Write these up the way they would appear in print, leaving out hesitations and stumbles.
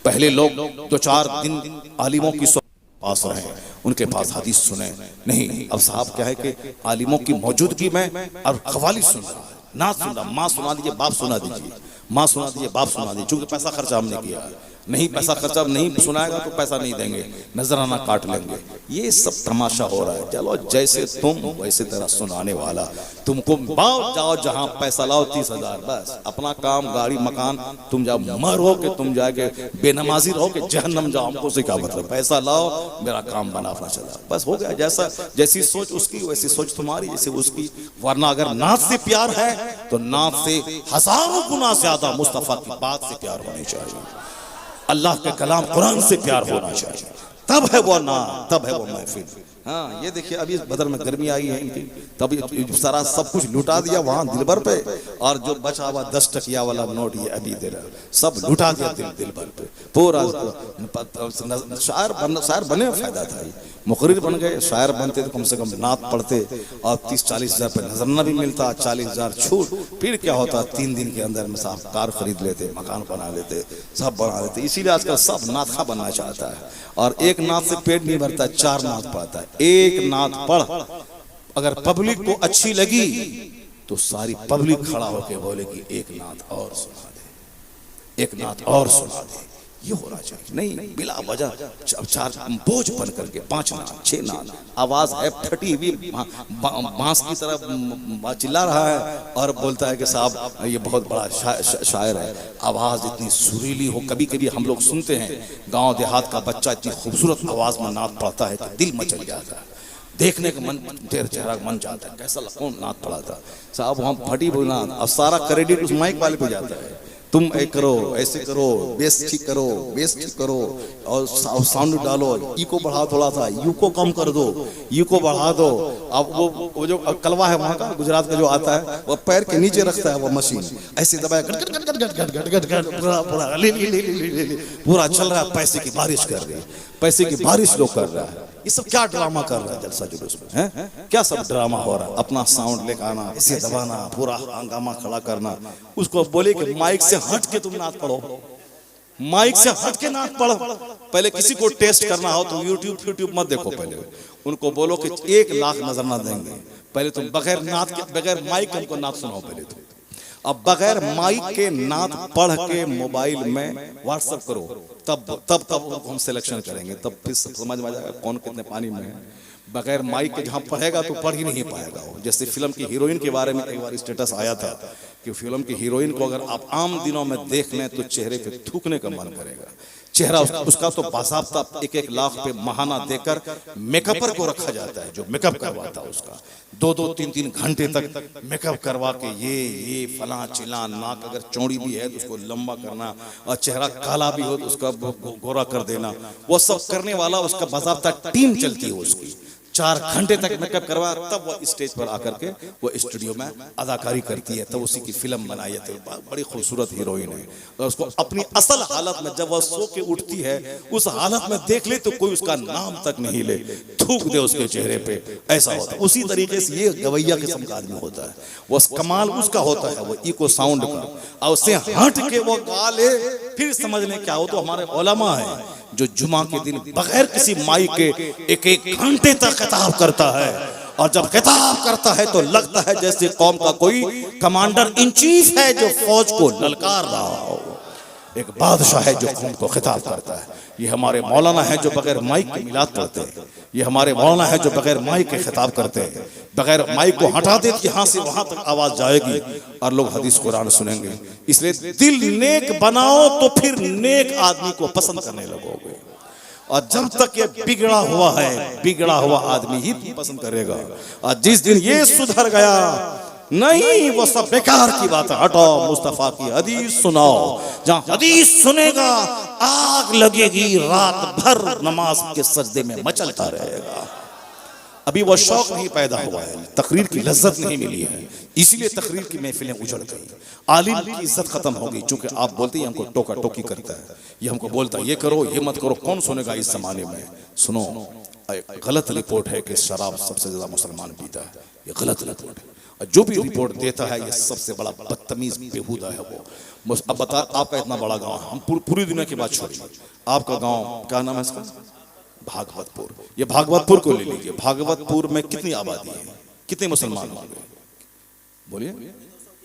पहले लोग 2-4 दिन आलिमों की पास रहे, उनके पास हदीस सुने नहीं। अब साहब क्या है कि आलिमों की मौजूदगी में और कवाली सुन रहा है, ना सुन रहा, माँ सुना दीजिए, बाप सुना दीजिए, माँ सुना दीजिए, बाप सुना दीजिए, चूंकि पैसा खर्चा हमने किया है। नहीं पैसा खर्चा नहीं सुनाएगा तो पैसा नहीं देंगे, नजराना काट लेंगे। ये सब तमाशा हो रहा है। चलो जैसे तुम वैसे तेरा सुनाने वाला, तुमको बाओ जाओ जहां पैसा लाओ 30,000, बस अपना काम गाड़ी मकान, तुम जाओ मरो के तुम जाके बेनमाजी रहो कि जहन्नम जाओ, हमको से क्या मतलब, पैसा लाओ मेरा काम बना अपना चला, बस हो गया। जैसा जैसी सोच उसकी वैसी सोच तुम्हारी, जैसे उसकी। वरना अगर नात से प्यार है तो नात से हजारों गुना ज्यादा मुस्तफा की बात से प्यार होनी चाहिए, अल्लाह के कलाम कुरान से प्यार होना चाहिए, तब है वो ना, तब है वो महफिल। हाँ ये देखिए अभी बदर में गर्मी आई है इनकी, तब सारा सब कुछ लुटा दिया वहां दिलबर पे, और जो बचा हुआ 10 टकिया वाला नोट ये अभी दे रहा, सब लुटा दिया दिलबर पे पूरा। शायर बने फायदा था, मुकर्रिर बन गए, शायर बनते तो कम से कम नात पढ़ते और 30-40 हजार पे नजरना भी मिलता, 40 हजार छूट। फिर क्या होता, 3 दिन के अंदर में साहब कार खरीद लेते, मकान बना लेते, सब बना लेते। इसीलिए आजकल सब नात बनना चाहता है, और एक नात से पेट नहीं भरता, 4 नात पढ़ता है। एक नात पढ़, अगर पब्लिक को अच्छी लगी तो सारी पब्लिक खड़ा होकर बोले कि एक नात और सुना दे, एक नात और सुना दे। ये होना चाहिए, नहीं बिला वजह 4 बोझ बन करके 5 नात 6 नात, आवाज है फटी हुई बांस की तरह चिल्ला रहा है और बोलता है कि साहब ये बहुत बड़ा शायर है, आवाज इतनी सुरीली हो। कभी कभी हम लोग सुनते हैं गांव देहात का बच्चा इतनी खूबसूरत आवाज में नात पढ़ता है कि दिल मचल जाता है, देखने का मन, चेहरा मन जाता है, कैसा कौन नात पढ़ा था साहब, वहां फटी हुई नात। अब सारा क्रेडिट उस माइक वाले पे जाता है, तुम करो, ऐसे करो, बेस ठीक करो, बेस ठीक करो, और साउंड डालो, ई को बढ़ा थोड़ा सा, यू को कम कर दो, यू को बढ़ा दो। अब वो जो कलवा है वहाँ का गुजरात का जो आता है, वो पैर के नीचे रखता है वो मशीन, ऐसे दबाया पूरा चल रहा है, पैसे की बारिश कर रही है, पैसे की बारिश लोग कर रहा है। ये सब क्या ड्रामा कर रहा है जलसा जुलूस में, हैं? क्या सब ड्रामा हो रहा है? अपना साउंड लेकर आना, इसे दबाना, पूरा हंगामा खड़ा करना। उसको बोले कि माइक से हट के तुम नात पढ़ो, माइक से हट के नात पढ़ो। पहले किसी को टेस्ट करना हो तो यूट्यूब मत देखो, पहले उनको बोलो कि 1 लाख नजर ना देंगे, पहले तुम बगैर नात के, बगैर माइक हमको नात सुनाओ पहले तुम। अब बगैर माइक के नात पढ़ के मोबाइल में व्हाट्सएप करो, तब हम सिलेक्शन करेंगे, तब फिर समझ में आ जाएगा कौन कितने पानी में है। बगैर माइक के जहाँ पढ़ेगा तो पढ़ ही नहीं पाएगा वो। जैसे फिल्म की हीरोइन के बारे में एक बार स्टेटस आया था कि फिल्म की हीरोइन को अगर आप आम दिनों में देख लें तो चेहरे पे थूकने का मन करेगा। चेहरा उसका तो बासाब्ता 1-1 लाख पे महाना देकर मेकअपर को रखा जाता है, जो मेकअप करवाता है उसका 2-2, 3-3 घंटे तक मेकअप करवा के ये फला चिला, नाक अगर चौड़ी भी है तो उसको लंबा करना, और चेहरा काला भी हो तो उसका गोरा कर देना। वो सब करने वाला उसका बासाब्ता टीम चलती है उसकी, 4 घंटे तक मेकअप करवा, तब वो स्टेज पर आकर के वो स्टूडियो में अदाकारी करती है, तब उसी की फिल्म बनाई है। तो बड़ी खूबसूरत हीरोइन है, और उसको अपनी असल हालत में जब वह सो के उठती है उस हालत में देख ले तो कोई उसका नाम तक नहीं ले, थूक दे उसके चेहरे पे, ऐसा होता है। उसी तरीके से ये गवैया किस्म का आदमी होता है, वो कमाल उसका होता है, वो इको साउंड का, और उससे हट के वो गा ले, फिर समझ लें क्या हो। तो हमारे उलमा है जो जुमा के दिन बगैर किसी माइक के 1-1 घंटे तक खिताब करता है, और जब खिताब करता है तो लगता है जैसे कौम का कोई कमांडर इन चीफ है जो फौज को ललकार रहा हो, एक बादशाह है जो कौम को खिताब करता है। ये हमारे मौलाना है जो बगैर माइक के मिलाद करते हैं, ये हमारे मौलाना है जो बगैर माइक के खिताब करते हैं, बगैर माइक को हटा दे यहाँ से वहां तक आवाज जाएगी और लोग हदीस कुरान सुनेंगे। इसलिए दिल नेक बनाओ तो फिर नेक आदमी को पसंद करने लगोगे, और जब तक ये बिगड़ा हुआ है, बिगड़ा हुआ आदमी ही पसंद करेगा। और जिस दिन ये सुधर गया, नहीं वो सब बेकार की बात है, हटो मुस्तफा की हदीस सुनाओ। जहाँ हदीस सुनेगा आग लगेगी, रात भर नमाज के सजदे में मचलता रहेगा। अभी वो शौक नहीं पैदा हुआ है, तकरीर की लज्जत नहीं मिली है, इसीलिए तकरीर की महफिलें उजड़ गई, आलिम की इज्जत खत्म हो गई। चूंकि आप बोलते हैं हमको टोका टोकी करता है, ये हमको बोलता है ये करो ये मत करो, कौन सुनेगा इस जमाने में। सुनो, गलत रिपोर्ट है कि शराब सबसे ज्यादा मुसलमान पीता है, ये गलत रिपोर्ट है। जो भी रिपोर्ट देता है ये सबसे बड़ा बदतमीज बेहुदा है वो। अब बता, आपका इतना बड़ा गांव, हम पूरी दुनिया की बात छोड़िए, आपका गांव क्या नाम है इसका? भागवतपुर। ये भागवतपुर को ले लीजिए, भागवतपुर में कितनी आबादी है, कितने मुसलमान होंगे बोलिए?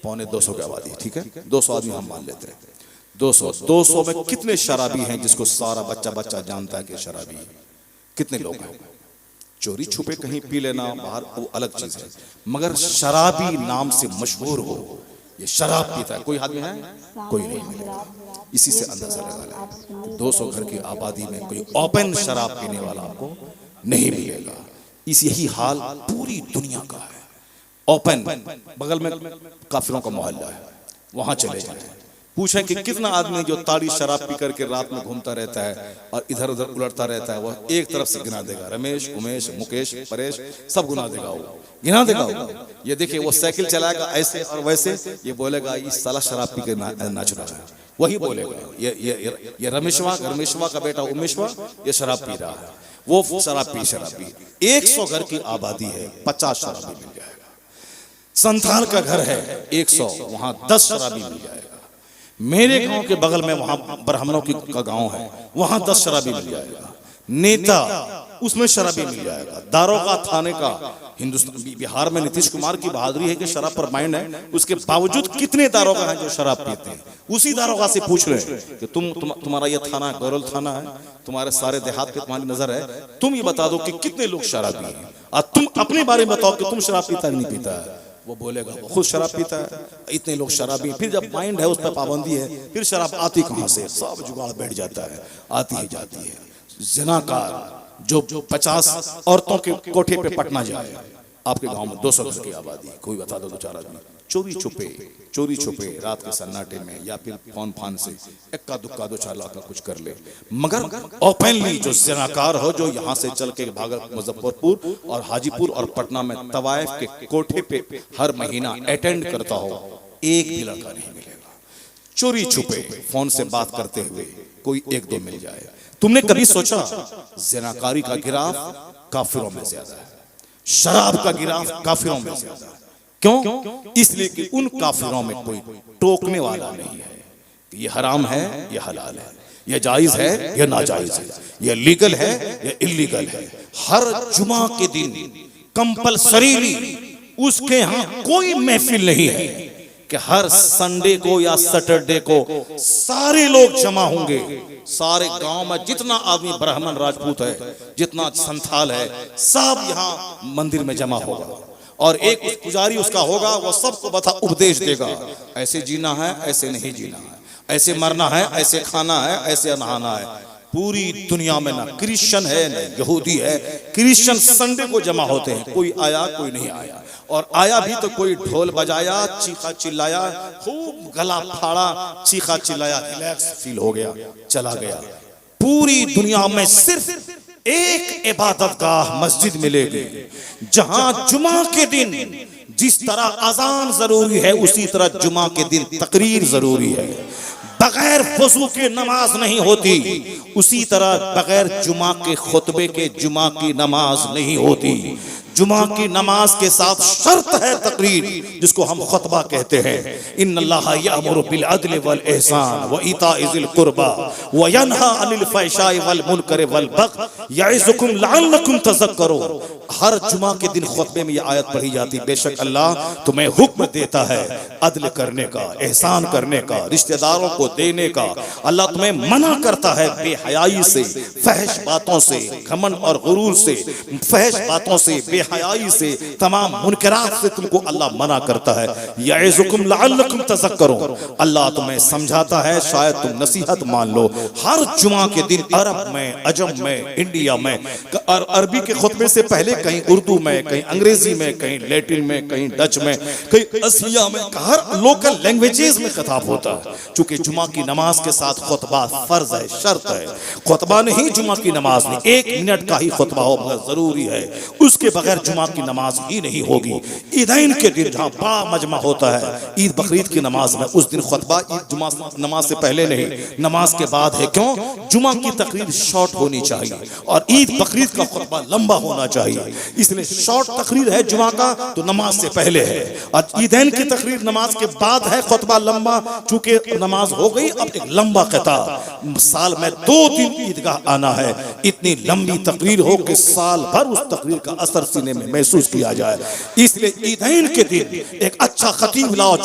250 की आबादी, ठीक है, 200 आदमी हम मान लेते हैं। 200 में कितने शराबी हैं जिसको सारा बच्चा जानता है कि शराबी है? कितने लोग हैं? चोरी छुपे कहीं पी लेना बाहर वो अलग चीज है, मगर शराबी नाम से मशहूर हो, ये शराब पीता है, कोई आदमी है? कोई नहीं मिलेगा। इसी से अंदाजा लगा लें 200 घर की आबादी में कोई ओपन शराब पीने वाला आपको नहीं मिलेगा। इस यही हाल पूरी दुनिया का है। ओपन, बगल में काफिरों का मोहल्ला है, वहां चले जाएं, पूछें कि कितना आदमी जो ताड़ी शराब पी करके रात में घूमता रहता है और इधर उधर उलटता रहता है, वह एक तरफ से गिना देगा, रमेश, उमेश, मुकेश, परेश, सब गुना देगा, वो गिना देगा। ये देखिए वो साइकिल चलाएगा ऐसे और वैसे, ये बोलेगा इस साला शराब पी के नाच रहा है, वही बोलेगा ये रमेशवा का बेटा उमेशवा ये शराब पी रहा है, वो शराब पी। 100 घर की आबादी है, 50 शराबी मिल जाएगा। संथाल का घर है 100, वहां 10 शराबी मिल जाएगा। मेरे गांव के बगल में वहां ब्राह्मणों का गांव है, वहां 10 शराबी मिल जाएगा। नेता उसमें शराबी मिल जाएगा। दारोगा थाने का, हिंदुस्तान बिहार में नीतीश कुमार की बहादुरी है कि शराब पर माइंड है, उसके बावजूद कितने दारोगा हैं जो शराब पीते हैं। उसी दारोगा से पूछ रहे हैं कि तुम्हारा ये थाना गौरल थाना है, तुम्हारे सारे देहात पे तुम्हारी नजर है, तुम ये बता दो कि कितने लोग शराबी हैं और तुम अपने बारे में बताओ कि तुम शराब पीता नहीं पीता है। वो बोलेगा वो खुद शराब पीता है, इतने लोग शराबी। फिर जब माइंड है उस पर पाबंदी है, फिर शराब आती कहां से? सब जुगाड़ बैठ जाता है, आती ही जाती है। जिनाकार जो 50 औरतों के कोठे पे पटना जाए, आपके गांव में 200 घर की आबादी, कोई बता दो 2-4 आदमी चोरी छुपे रात के सन्नाटे में या फिर फोन फान से इक्का दुक्का 2-4 लाख का कुछ कर ले। मगर ओपनली जो जिनाकार हो, जो यहाँ से चल के भागलपुर, मुजफ्फरपुर और हाजीपुर और पटना में तवाइफ के कोठे पे हर महीना अटेंड करता हो, एक भी लड़का नहीं मिलेगा। चोरी छुपे फोन से बात करते हुए कोई 1-2 मिल जाए। तुमने कभी सोचा जिनाकारी का गिराफ काफिरों में ज्यादा है, शराब का गिराफ काफिरों में ज्यादा है। क्यों? इसलिए कि उन काफिरों में कोई टोकने वाला नहीं है कि ये हराम है, ये हलाल है, ये जायज है, ये नाजायज है, ये लीगल है, ये इलीगल है। हर जुमा के दिन कंपलसरी उसके यहाँ कोई महफिल नहीं है कि हर संडे को या सैटरडे को सारे लोग जमा होंगे। सारे गांव में जितना आदमी ब्राह्मण राजपूत है, जितना संथाल है, सब यहाँ मंदिर में जमा होगा और एक पुजारी उसका होगा, वो सबको उपदेश देगा, ऐसे जीना है, ऐसे नहीं जीना है, ऐसे मरना है, ऐसे खाना है, ऐसे नहाना है। पूरी दुनिया में ना क्रिश्चियन है ना यहूदी है, क्रिश्चियन संडे को जमा होते हैं। कोई आया कोई नहीं आया, और आया भी तो कोई ढोल बजाया, चीखा चिल्लाया, खूब गला फाड़ा, चीखा चिल्लाया, रिलैक्स फील हो गया, चला गया। पूरी दुनिया में सिर्फ एक इबादतगाह मस्जिद मिलेगी जहां जुमा के दिन जिस तरह अजान जरूरी है, उसी तरह जुमा के दिन तकरीर जरूरी है। बगैर वजू के नमाज नहीं होती, उसी तरह बगैर जुमा के खुतबे के जुमा की नमाज नहीं होती। जुमा की नमाज के साथ शर्त है तकरीर, जिसको हम खुतबा कहते हैं। इन्नल्लाह यअमुरु बिल अदल वल इहसान व इताइ ज़िल कुर्बा व यनहा अनिल फ़हशाइ वल मुनकर वल बग़य यइज़ुकुम लअल्लकुम तज़क्करून। हर जुमा के दिन खुतबे में ये आयत पढ़ी जाती, बेशक अल्लाह तुम्हें हुक्म देता है अदल करने का, एहसान करने का, रिश्तेदारों को देने का। अल्लाह तुम्हें मना करता है बेहयाई से, फहश बातों से, घमंड और गुरूर से, फहश बातों से, बेहयाई से, तमाम मुनकरात से तुमको अल्लाह मना करता है। यइज़ुकुम लअल्लकुम तज़क्करून, अल्लाह तुम्हें समझाता है शायद तुम नसीहत मान लो। हर जुमा के दिन अरब में, अजम में, इंडिया में, और अरबी के खुतबे से पहले कहीं उर्दू में, कहीं अंग्रेजी में, कहीं लैटिन में, कहीं डच में, कहीं असमिया में, हर लोकल लैंग्वेजेस में खिताब होता है। चूंकि जुमा की नमाज के साथ खुतबा फर्ज है, शर्त है। खुतबा नहीं जुमा की नमाज नहीं, 1 मिनट का ही खुतबा हो मगर जरूरी है, उसके बगैर बगैर जुमा की नमाज ही नहीं होगी। ईदैन के दिन जहाँ बड़ा मजमा होता है ईद बकरीद की नमाज में, उस दिन खुतबा ईद जुमा नमाज से पहले नहीं, नमाज के बाद है। क्यों? जुमा की तकरीर शॉर्ट होनी चाहिए और ईद बकरीद का खुतबा लंबा होना चाहिए, इसलिए शॉर्ट तकरीर है जुमा का तो नमाज से पहले है, और ईदैन की तकरीर नमाज के बाद है, खुतबा लंबा। चूंकि नमाज हो गई, अब एक लंबा खिताब, साल में 2-3 ईदगाह आना है, इतनी लंबी तकरीर हो कि साल भर उस तकरीर का असर सीने में महसूस किया जाए। इसलिए ईदैन के दिन एक अच्छा खतीब लाओ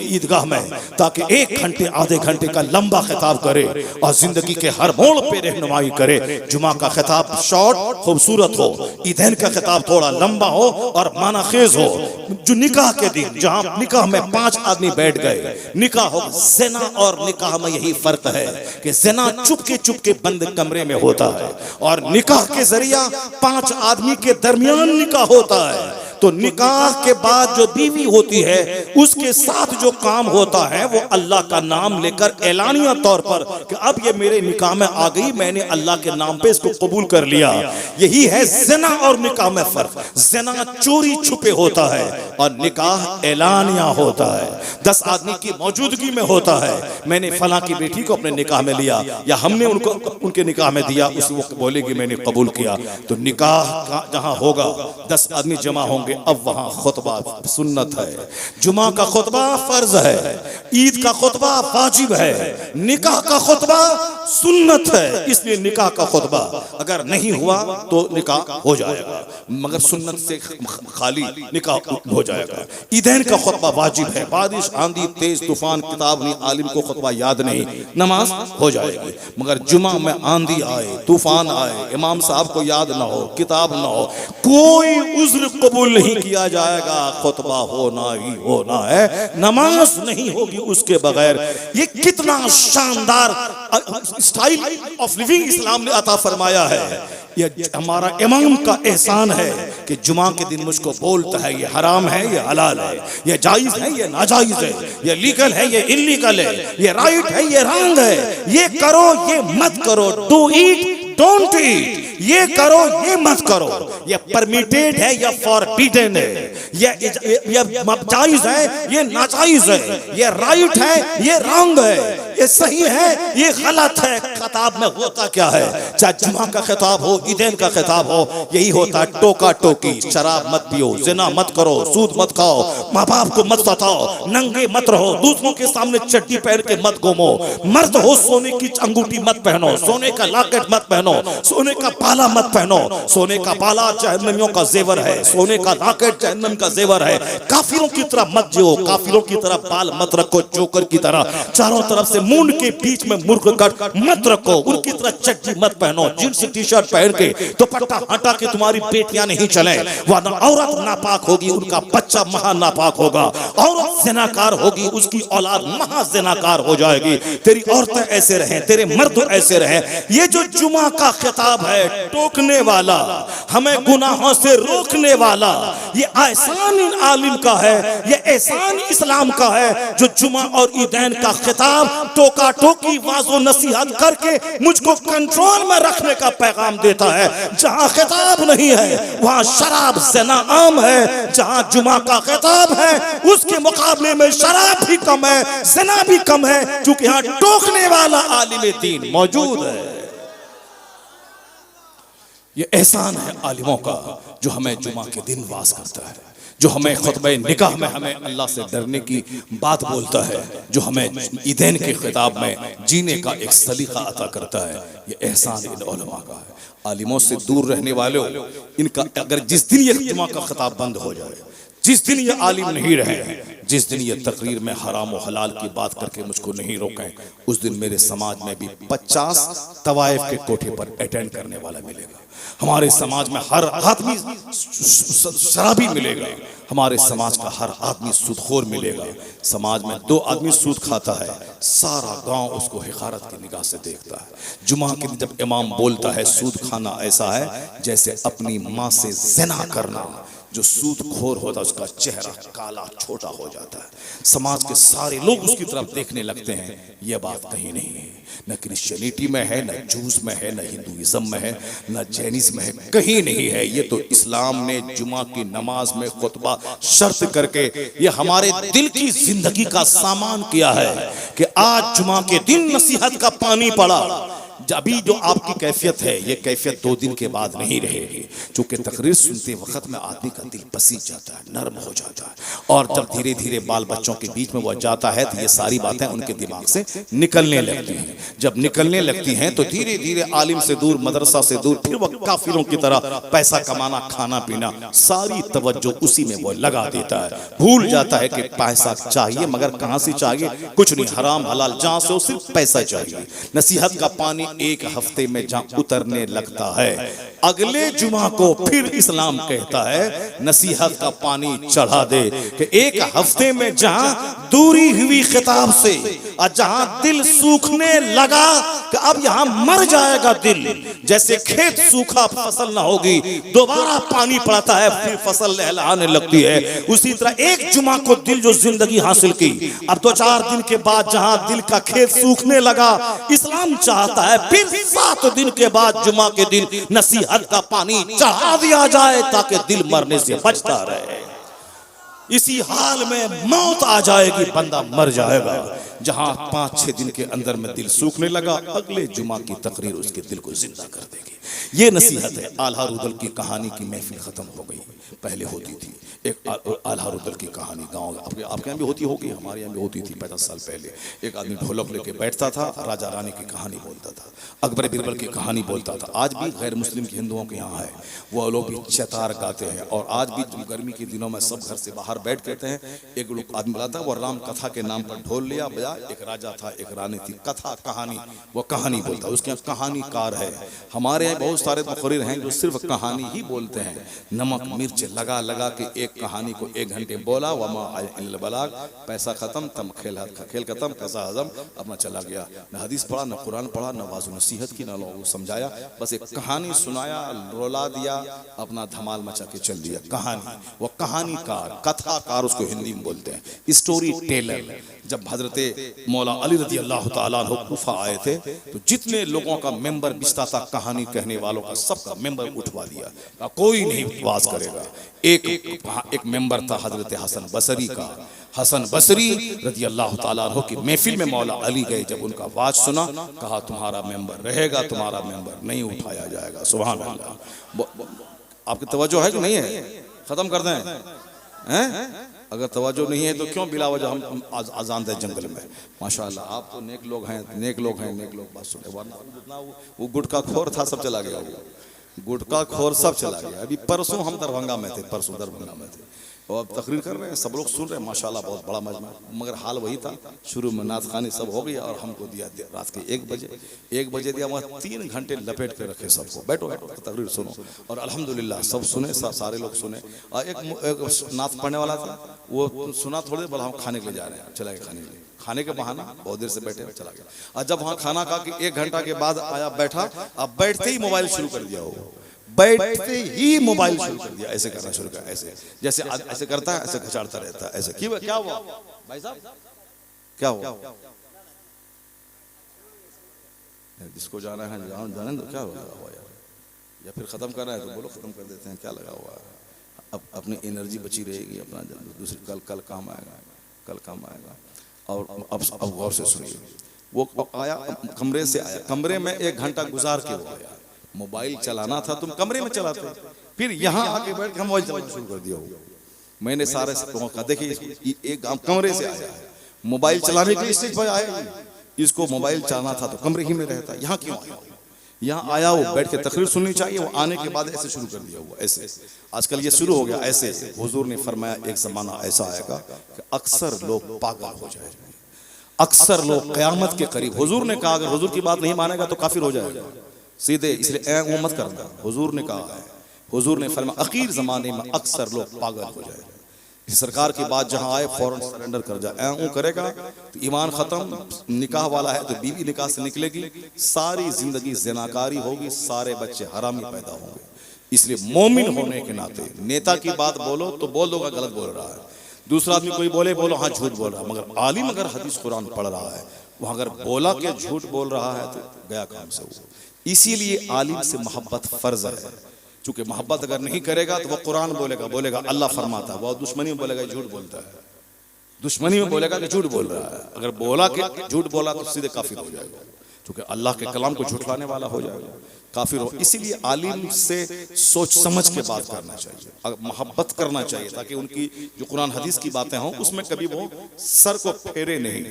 ईदगाह में, ताकि 1 घंटे आधे घंटे का लंबा खिताब करे और जिंदगी के हर मोड़ पे रहनुमाई करे। जुमा का खिताब शॉर्ट खूबसूरत हो, ईदैन का खिताब थोड़ा लंबा हो और मानाखेज हो। जो निकाह के दिन, जहां निकाह में 5 आदमी बैठ गए, निकाह हो, ज़िना और निकाह में यही फर्क है कि ज़िना चुपके बंद कमरे में होता है और निकाह के जरिया 5 आदमी के दरमियान निकाह होता है। तो निकाह के बाद जो बीवी होती है उसके साथ जो काम होता है वो अल्लाह का नाम लेकर ऐलानिया तौर पर कि अब ये मेरे निकाह में आ गई, मैंने अल्लाह के नाम पे इसको कबूल कर लिया। यही है ज़िना और निकाह में फर्क। ज़िना चोरी छुपे होता है और निकाह ऐलानिया होता है, 10 आदमी की मौजूदगी में होता है। मैंने फला की बेटी को अपने निकाह में लिया या हमने उनको उनके निकाह में दिया, उस वक्त बोलेगी मैंने कबूल किया। तो निकाह जहां होगा 10 आदमी जमा होंगे, अब वहां खुतबा सुन्नत है, जुमा का खुतबा फर्ज है, ईद का खुतबा वाजिब है, निकाह का खुतबा सुन्नत है। इसलिए निकाह का खुतबा अगर नहीं हुआ तो निकाह हो जाएगा, मगर सुन्नत से खाली निकाह हो जाएगा। ईदैन का खुतबा वाजिब है, बारिश आंधी तेज तूफान किताब नहीं, आलिम को खुतबा याद नहीं, नमाज हो जाएगी। मगर जुमा में आंधी आए, तूफान आए, इमाम साहब को याद ना हो, किताब ना हो, कोई उज्र कबूल नहीं किया जाएगा, खुतबा होना ही होना है, नमाज नहीं होगी उसके बगैर। ये कितना शानदार स्टाइल ऑफ लिविंग इस्लाम ने अता फरमाया है। ये हमारा इमाम का एहसान है कि जुमा के दिन मुझको बोलता है ये हराम है, ये हलाल है, ये जायज है, ये नाजायज है, ये लीगल है, ये इल्लीगल है, ये राइट है, ये रॉन्ग है, ये करो, ये मत करो, डू इट डोंट ईट, ये करो, ये मत करो, ये परमिटेड है या फॉरबिडन है, ये जायज है, ये नाजायज है, ये राइट है, ये रॉन्ग है, ये सही है, ये गलत है। खिताब में होता क्या है? चाहे जुमा का खिताब हो, ईदैन का खिताब हो, यही होता है टोका टोकी, शराब मत पियो, जिना मत करो, सूद मत खाओ, माँ बाप को मत सताओ, नंगे मत रहो, दूसरों के सामने चड्डी पहन के मत घूमो, मर्द हो सोने की अंगूठी मत पहनो, सोने का लॉकेट मत पहनो, सोने का बाला मत पहनो, सोने का बाला जहन्नमियों का जेवर है, सोने का लॉकेट जहन्नम का जेवर है। काफिरों की तरह मत जियो, काफिरों की तरह बाल मत रखो, जोकर की तरह चारों तरफ से मूंड के बीच में मुर्ग कट मत रखो, उनकी तरह चड्डी मत पहनो, जींस टी शर्ट पहन के दुपट्टा हटा के तुम्हारी बेटियां नहीं चले, वरना औरत नापाक होगी, उनका बच्चा महा नापाक होगा, औरत ज़िनाकार होगी, उसकी औलाद महा ज़िनाकार हो जाएगी। तेरी औरतें ऐसे रहें, तेरे मर्द ऐसे रहें। ये जो जुमा का खिताब है, टोकने वाला, हमें गुनाहों से रोकने वाला, ये एहसान इन आलिम का है, ये एहसान इस्लाम का है जो जुमा और ईदैन का खिताब टोका टोकी वाजो नसीहत करके मुझको कंट्रोल में रखने का पैगाम देता है। जहां खिताब नहीं है वहां शराब ज़िना आम है, जहां जुमा का खिताब है उसके मुकाबले में शराब भी कम है, ज़िना भी कम है, क्योंकि यहां टोकने वाला आलिम दीन मौजूद है। ये एहसान है आलिमों का जो हमें जुमा के दिन वास करता है, जो हमें खुतबे निकाह में हमें अल्लाह से डरने की बात बोलता है, जो हमें ईदैन के खिताब में जीने का एक सलीका अता करता है। ये एहसान इन उलमा का है। आलिमों से दूर रहने वालों, इनका अगर जिस दिन ये जुमा का खिताब बंद हो जाए, जिस दिन ये आलिम नहीं रहे, जिस दिन ये तकरीर में हराम और हलाल की बात करके मुझको नहीं रोकें, उस दिन मेरे समाज में भी 50 तवाइफ के कोठे पर अटेंड करने वाला मिलेगा। हमारे समाज में हर आदमी शराबी मिलेगा, हमारे समाज का हर आदमी सूदखोर मिलेगा। समाज में 2 आदमी सूद खाता है, सारा गांव उसको हिकारत की निगाह से देखता है। जुमा के दिन जब इमाम बोलता है सूद खाना ऐसा है जैसे अपनी माँ से ज़िना करना, जो सूदखोर होता है उसका चेहरा काला छोटा हो जाता है, समाज के सारे लोग उसकी तरफ देखने लगते हैं। यह बात कहीं नहीं है, न क्रिश्चियनिटी में है, न जूस में है, न हिंदुइज्म में है, न जैनिज्म में है, कहीं नहीं है। ये तो इस्लाम ने जुमा की नमाज में खुतबा शर्त करके ये हमारे दिल की जिंदगी का सामान किया है कि आज जुमा के दिन नसीहत का पानी पड़ा। अभी जो आपकी कैफियत है ये कैफियत 2 दिन के बाद नहीं रहेगी, क्योंकि तकरीर सुनते वक्त में आदमी का दिल पसीज जाता है, नर्म हो जाता है, और जब धीरे धीरे बाल बच्चों के बीच में वो जाता है तो ये सारी बातें उनके दिमाग से निकलने लगती हैं। जब निकलने लगती हैं तो धीरे धीरे आलिम से दूर, मदरसा से दूर, फिर वो काफिरों की तरह पैसा कमाना, खाना पीना, सारी तवज्जो उसी में वो लगा देता है। भूल जाता है कि पैसा चाहिए, मगर कहां से चाहिए, कुछ नहीं, हराम हलाल जहां से हो, सिर्फ पैसा चाहिए। नसीहत का पानी एक हफ्ते में जहां उतरने लगता है, अगले जुमा को फिर इस्लाम कहता है नसीहत का पानी चढ़ा दे कि एक हफ्ते में जहां दूरी हुई खिताब से और जहां दिल सूखने लगा कि अब यहां मर जाएगा दिल, जैसे खेत सूखा फसल ना होगी, दोबारा पानी पड़ता है फिर फसल लहलहाने लगती है, उसी तरह एक जुमा को दिल जो जिंदगी हासिल की, अब 2-4 दिन के बाद जहां दिल का खेत सूखने लगा, इस्लाम चाहता है फिर 7 दिन के बाद जुमा के दिन नसीहत का पानी चढ़ा दिया जाए ताकि दिल मरने से बचता रहे। इसी हाल में मौत आ जाएगी, बंदा मर जाएगा। जहां 5-6 दिन के अंदर में दिल सूखने लगा, अगले जुमा की तकरीर उसके दिल को जिंदा कर देगी। ये नसीहत है। आल्हा रुदल की कहानी की महफिल खत्म हो गई, पहले होती थी एक आल्हा रुदल की कहानी, गाँव आपके यहाँ भी होती होगी, हमारे यहाँ भी होती थी 50 साल पहले। एक आदमी ढोलक लेके बैठता था, राजा रानी की कहानी बोलता था, अकबर बिरबल की कहानी बोलता था। आज भी गैर मुस्लिम के हिंदुओं के यहाँ है, वो लोग भी चतार गाते हैं, और आज भी गर्मी के दिनों में सब घर से बाहर बैठ कहते हैं। एक लोग आदमी बुलाता है, वो राम कथा के नाम पर ढोल लिया बजा, एक राजा था, एक रानी थी, कथा कहानी, वो कहानी बोलता, उसके यहाँ कहानीकार है। हमारे यहाँ बहुत सारे मुखर्रिर हैं जो सिर्फ कहानी ही बोलते हैं, नमक मिर्च लगा लगा के एक कहानी को 1 घंटे बोला, वमा इल्ल बलाग, पैसा खत्म, तम खेल खत्म, पैसा हजम, अपना चला गया। न हदीस पढ़ा, न कुरान पढ़ा, न वाज़ नसीहत की, न लोगों को समझाया, बस एक कहानी सुनाया, रोला दिया, अपना धमाल मचा के चल दिया। कहानी, वो कहानीकार, कथाकार उसको हिंदी में बोलते हैं, स्टोरी टेलर। जब हजरत मौला अली रज़ी अल्लाह तआला अन्हु कूफा आए थे तो जितने लोगों का मेंबर बिस्ता था, कहानी कहने वालों का सबका मेंबर उठवा दिया, कोई नहीं उपवास करेगा। एक मेंबर था हजरत हसन बसरी का। हसन बसरी रज़ी अल्लाह तआला अन्हु की महफिल में मौला अली गए, जब उनका आवाज सुना, कहा तुम्हारा मेंबर रहेगा, तुम्हारा मेंबर नहीं उठाया जाएगा। सुभान अल्लाह। आपकी तवज्जो है कि नहीं है? खत्म कर दें हैं? अगर तवज्जो नहीं है तो क्यों बिला वजह हम आजान दें जंगल में? माशाअल्लाह, आप तो नेक लोग हैं, नेक लोग हैं, नेक लोग बात सुने। वरना जितना वो गुटखा खोर था सब चला गया, वो गुटखा खोर सब चला गया। अभी परसों हम दरभंगा में थे, परसों दरभंगा में थे, और अब तकरीर कर रहे हैं, सब लोग सुन रहे हैं, माशाल्लाह बहुत बड़ा मजमा। मगर हाल वही था, शुरू में नात खानी सब हो गई और हमको दिया रात के 1 बजे दिया। वहाँ 3 घंटे लपेट के रखे सबको, बैठो बैठो तकरीर सुनो, और अल्हम्दुलिल्लाह सब सुने, सारे लोग सुने। और एक नात पढ़ने वाला था, वो सुना थोड़ी देर, बोला हम खाने के लिए जा रहे हैं, चला गया खाने के लिए, खाने के बहाना बहुत देर से बैठे, चला गया। और जब वहाँ खाना खा के 1 घंटा के बाद आया, बैठा, अब बैठते ही मोबाइल शुरू कर दिया, हो बैठते ही मोबाइल शुरू कर दिया, ऐसे करना शुरू कर, ऐसे जैसे ऐसे करता है, ऐसे घचाड़ता रहता है, ऐसे। क्या हुआ भाई साहब, क्या हुआ? जिसको जाना है जाने दो, क्या लगा हुआ यार, या फिर खत्म करना है तो बोलो खत्म कर देते हैं, क्या लगा हुआ है? अब अपनी एनर्जी बची रहेगी, अपना दूसरी कल काम आएगा, कल काम आएगा। और अब गौर से सुनिए, वो आया कमरे से, आया कमरे में 1 घंटा गुजार के वो आया। मोबाइल चलाना था, तुम कमरे में चलाते, फिर यहाँ आके बैठ के मोबाइल चलाना शुरू कर दिया। मैंने सारे कहा देखिए, एक कमरे से आया है, मोबाइल चलाने के लिए स्टेज पर आया, इसको मोबाइल चलाना था तो कमरे ही में रहता, यहाँ क्यों आया? यहाँ आया वो बैठ के तकरीर सुननी चाहिए, वो आने के बाद ऐसे शुरू कर दिया हुआ, ऐसे। आजकल ये शुरू हो गया ऐसे। हुजूर ने फरमाया एक जमाना ऐसा आएगा कि अक्सर लोग पागल हो जाएंगे, अक्सर लोग क़यामत के करीब। हुजूर ने कहा अगर हुजूर की बात नहीं मानेगा तो काफिर हो जाएगा सीधे, इसलिए वो मत करना। हुजूर ने कहा है, हुजूर ने फरमाया आखिर जमाने में अक्सर लोग पागल हो जाएंगे। सरकार की बात जहां आए फौरन सरेंडर कर जाए, वो करेगा तो ईमान खत्म। निकाह वाला है तो बीवी निकाह से निकलेगी, सारी जिंदगी ज़िनाकारी होगी, सारे बच्चे हरामी पैदा होंगे। इसलिए मोमिन होने के नाते नेता की बात बोलो तो बोल दोगा गलत बोल रहा है, दूसरा आदमी कोई बोले बोलो हाँ झूठ बोल रहा है, मगर आलिम अगर हदीस कुरान पढ़ रहा है वह अगर बोला के झूठ बोल रहा है तो गया काम से वो। इसीलिए आलिम से मोहब्बत फर्ज है, क्योंकि मोहब्बत अगर नहीं करेगा तो वह कुरान बोलेगा अल्लाह फरमाता है, वह दुश्मनी में बोलेगा झूठ बोलता है, दुश्मनी में बोलेगा कि झूठ बोल रहा है, अगर बोला कि झूठ बोला तो सीधे काफिर हो जाएगा, क्योंकि अल्लाह के कलाम को झुठलाने वाला हो जाएगा, काफिर हो। इसीलिए आलिम से सोच समझ के बात करना चाहिए, मोहब्बत करना चाहिए, ताकि उनकी जो कुरान हदीस की बातें हों उसमें कभी वो सर को फेरे नहीं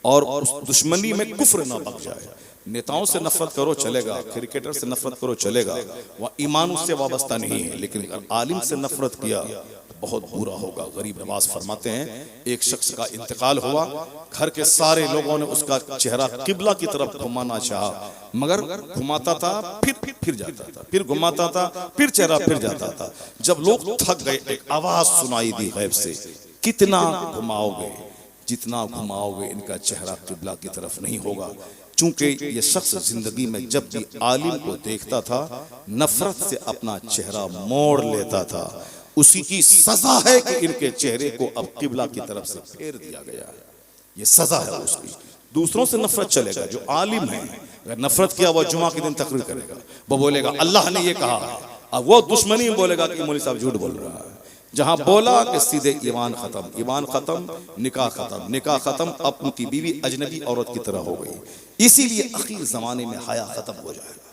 और उस दुश्मनी में कुफ्र ना बक जाए। नेताओं से नफरत करो चलेगा, क्रिकेटर से नफरत करो चलेगा, वह ईमान उससे वाबस्ता नहीं है, लेकिन अगर आलिम से नफरत किया बहुत बुरा होगा। गरीब नवाज फरमाते हैं एक शख्स का इंतकाल हुआ, घर के सारे लोगों ने उसका चेहरा किबला की तरफ घुमाना चाहा, मगर घुमाता था फिर जाता था, फिर घुमाता था फिर चेहरा फिर जाता था। जब लोग थक गए एक आवाज सुनाई दी गैब से, कितना घुमाओगे, जितना घुमाओगे इनका चेहरा किबला की तरफ नहीं होगा। चूंकि ये शख्स जिंदगी में जब भी आलिम को देखता था नफरत से अपना चेहरा मोड़ लेता था, उसी की सजा है कि इनके चेहरे को अब किबला की तरफ से फेर दिया गया है, ये सजा है उसकी। दूसरों से नफरत चलेगा, जो आलिम है अगर नफरत किया वह जुमा के दिन तकरीर करेगा, वो बोलेगा अल्लाह ने ये कहा है, अब वो दुश्मनी में बोलेगा कि मौलवी साहब झूठ बोल रहा है। जहां बोला कि सीधे ईमान खत्म, ईमान खत्म, निकाह खत्म, निकाह खत्म, अब उनकी बीवी अजनबी औरत की तरह हो गई। इसीलिए आखिर जमाने में हया खत्म हो जाएगा।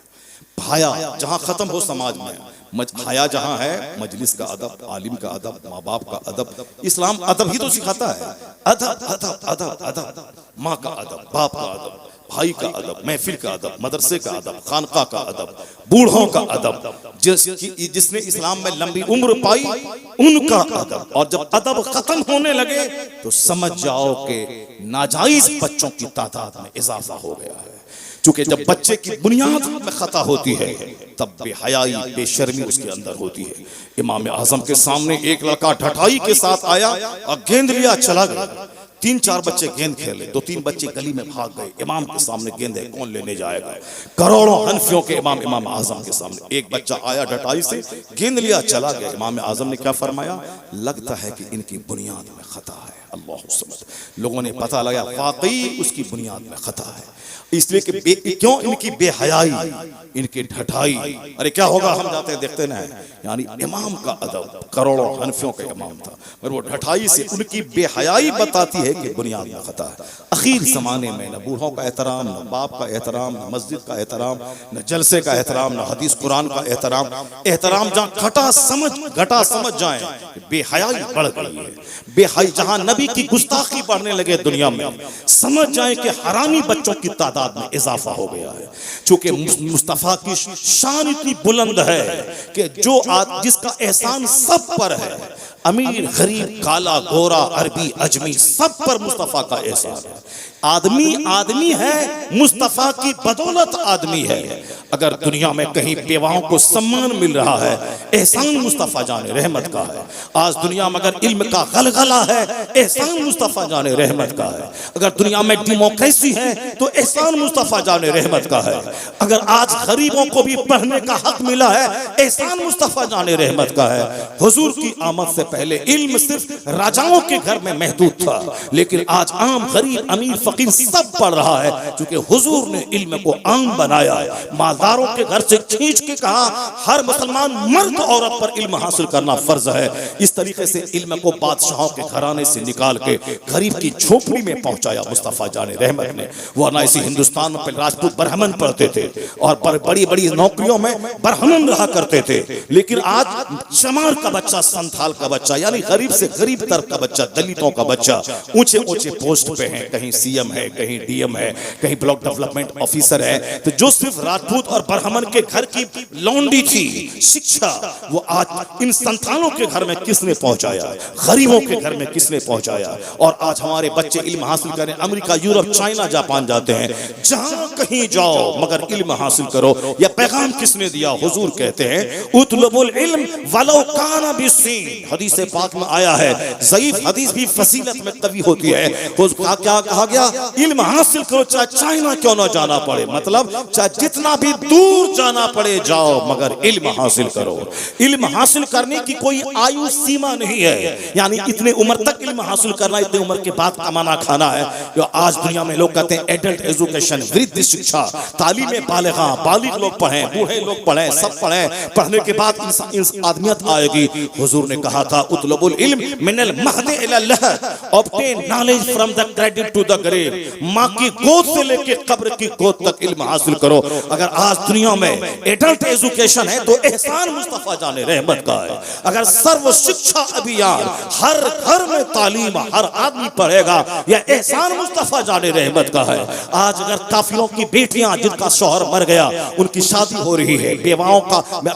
हया जहां खत्म हो समाज में, हया जहां है मजलिस का अदब, आलिम का अदब, माँ बाप का अदब, इस्लाम अदब ही तो सिखाता है। अदब अदब अदब अदब, माँ का अदब, बाप का अदब, भाई का अदब, महफिल का अदब, मदरसे का अदब, खानका का अदब, बूढ़ों का अदब, जिसने इस्लाम में लंबी उम्र पाई उनका अदब। और जब अदब खत्म होने लगे तो समझ जाओ कि नाजायज बच्चों की तादाद में इजाफा हो गया है। क्योंकि जब बच्चे की बुनियाद में खता होती है तब बेहयाई बेशर्मी उसके अंदर होती है। इमाम आजम के सामने एक लड़का ढठाई के साथ आया और गेंद लिया चला गया। 3-4 बच्चे गेंद खेले, 2-3 बच्चे गली में भाग गए। इमाम के सामने गेंद है, कौन लेने जाएगा? करोड़ों हनफियों के इमाम आजम के सामने एक बच्चा आया ढटाई से, गेंद लिया चला गया। इमाम आजम ने क्या फरमाया? लगता है कि इनकी बुनियाद में खता है। अल्लाह समझ, लोगों ने पता लगा वाकई उसकी बुनियाद में खता है। इसलिए कि क्यों इनकी बेहयाई, इनकी ढठाई। अरे क्या होगा, हम जाते हैं देखते ना, यानी इमाम का अदब, करोड़ों हनफियों का इमाम था, पर वो ढठाई से उनकी बेहयाई बताती है कि बुनियाद में खता है। अखीर जमाने में न बूढ़ों का एहतराम, न बाप का एहतराम, न मस्जिद का एहतराम, न जलसे का एहतराम, न हदीस कुरान का एहतराम। एहतराम जहाँ घटा समझ जाए, बेहयाई बढ़ गई है। बेहयाई जहाँ नबी की गुस्ताखी बढ़ने लगे दुनिया में, समझ जाए कि हरामी बच्चों की तादाद में इजाफा हो गया है। चूंकि मुस्तफा की शान इतनी बुलंद है कि जो जिसका एहसान सब पर है, अमीर गरीब काला गोरा अरबी अजमी सब पर मुस्तफा का एहसान है। आदमी है, मुस्तफा की बदौलत आदमी है। अगर दुनिया में कहीं बेवाओं को सम्मान मिल रहा है, एहसान मुस्तफा जाने रहमत का है। आज दुनिया में अगर इल्म का गलगला है, एहसान मुस्तफा जाने रहमत का है। अगर दुनिया में डेमोक्रेसी है तो एहसान मुस्तफा जाने रहमत का है। अगर आज गरीबों को भी पढ़ने का हक मिला है, एहसान मुस्तफा जाने रहमत का है। हुजूर की आमद से पहले इल्म सिर्फ राजाओं के घर में महदूद था, लेकिन आज आम गरीब अमीर फकीर सब पढ़ रहा है, क्योंकि हुजूर ने इल्म को आम बनाया है। मालदारों के घर से खींच के कहा हर मुसलमान मर्द औरत पर इल्म हासिल करना फर्ज है। इस तरीके से इल्म को बादशाहों के घराने से निकाल के गरीब की झोपड़ी में पहुंचाया मुस्तफा जाने रहमत ने। वरना इसी हिंदुस्तान में राजपूत ब्राह्मण पढ़ते थे और बड़ी बड़ी नौकरियों में ब्राह्मण रहा करते थे, लेकिन आज चमार का बच्चा, संथाल का बच्चा, यानी गरीब से गरीब तर का बच्चा, दलितों का बच्चा ऊंचे ऊंचे पोस्ट पे है, कहीं सीएम है, कहीं डीएम है, कहीं ब्लॉक डेवलपमेंट ऑफिसर है। तो जो सिर्फ राजपूत और ब्राह्मण के घर की लौंडी थी शिक्षा, वो आज इन संतानों के घर में किसने पहुंचाया? गरीबों के घर में किसने पहुंचाया? और आज हमारे बच्चे इल्म हासिल करें, अमेरिका, यूरोप, चाइना, जापान जाते हैं, जहां कहीं जाओ मगर इल्म हासिल करो। यह पैगाम किसने दिया? हुजूर कहते हैं उतलबुल इल्म वलो काना बिस्सीन। हदीस पाक में आया है, ज़ईफ हदीस भी फजीलत में कवी होती है। क्या कहा गया? इल्म हासिल करो, चाहे चाइना क्यों ना जाना पड़े, मतलब चाहे जितना भी दूर जाना पड़े जाओ, मगर इल्म हासिल करो। इल्म हासिल करने की कोई आयु सीमा नहीं है, यानी इतने उम्र तक इल्म हासिल करना, इतने उम्र के बाद कमाना खाना है। जो आज दुनिया में लोग कहते हैं एडल्ट एजुकेशन, वृद्ध शिक्षा, तालीम बालिगा, बालिग लोग पढ़ें, बूढ़े लोग पढ़ें, सब पढ़ें, पढ़ने के बाद आदमियत आएगी। हुजूर ने कहा था उतलबुल इल्म मिनल महदी इलल लहद, obtain knowledge from the credit to the grave, माँ की गोद से लेके कब्र की गोद तक इल्म हासिल करो। अगर आज दुनिया में एडल्ट एजुकेशन है तो एहसान मुस्तफा जाने रहमत का है। अगर सर्व शिक्षा अभियान हर घर में तालीम हर आदमी पढ़ेगा, यह एहसान मुस्तफा जाने रहमत का है। आज अगर काफिरों की बेटियां जिनका शौहर मर गया उनकी शादी हो रही है, बेवाओं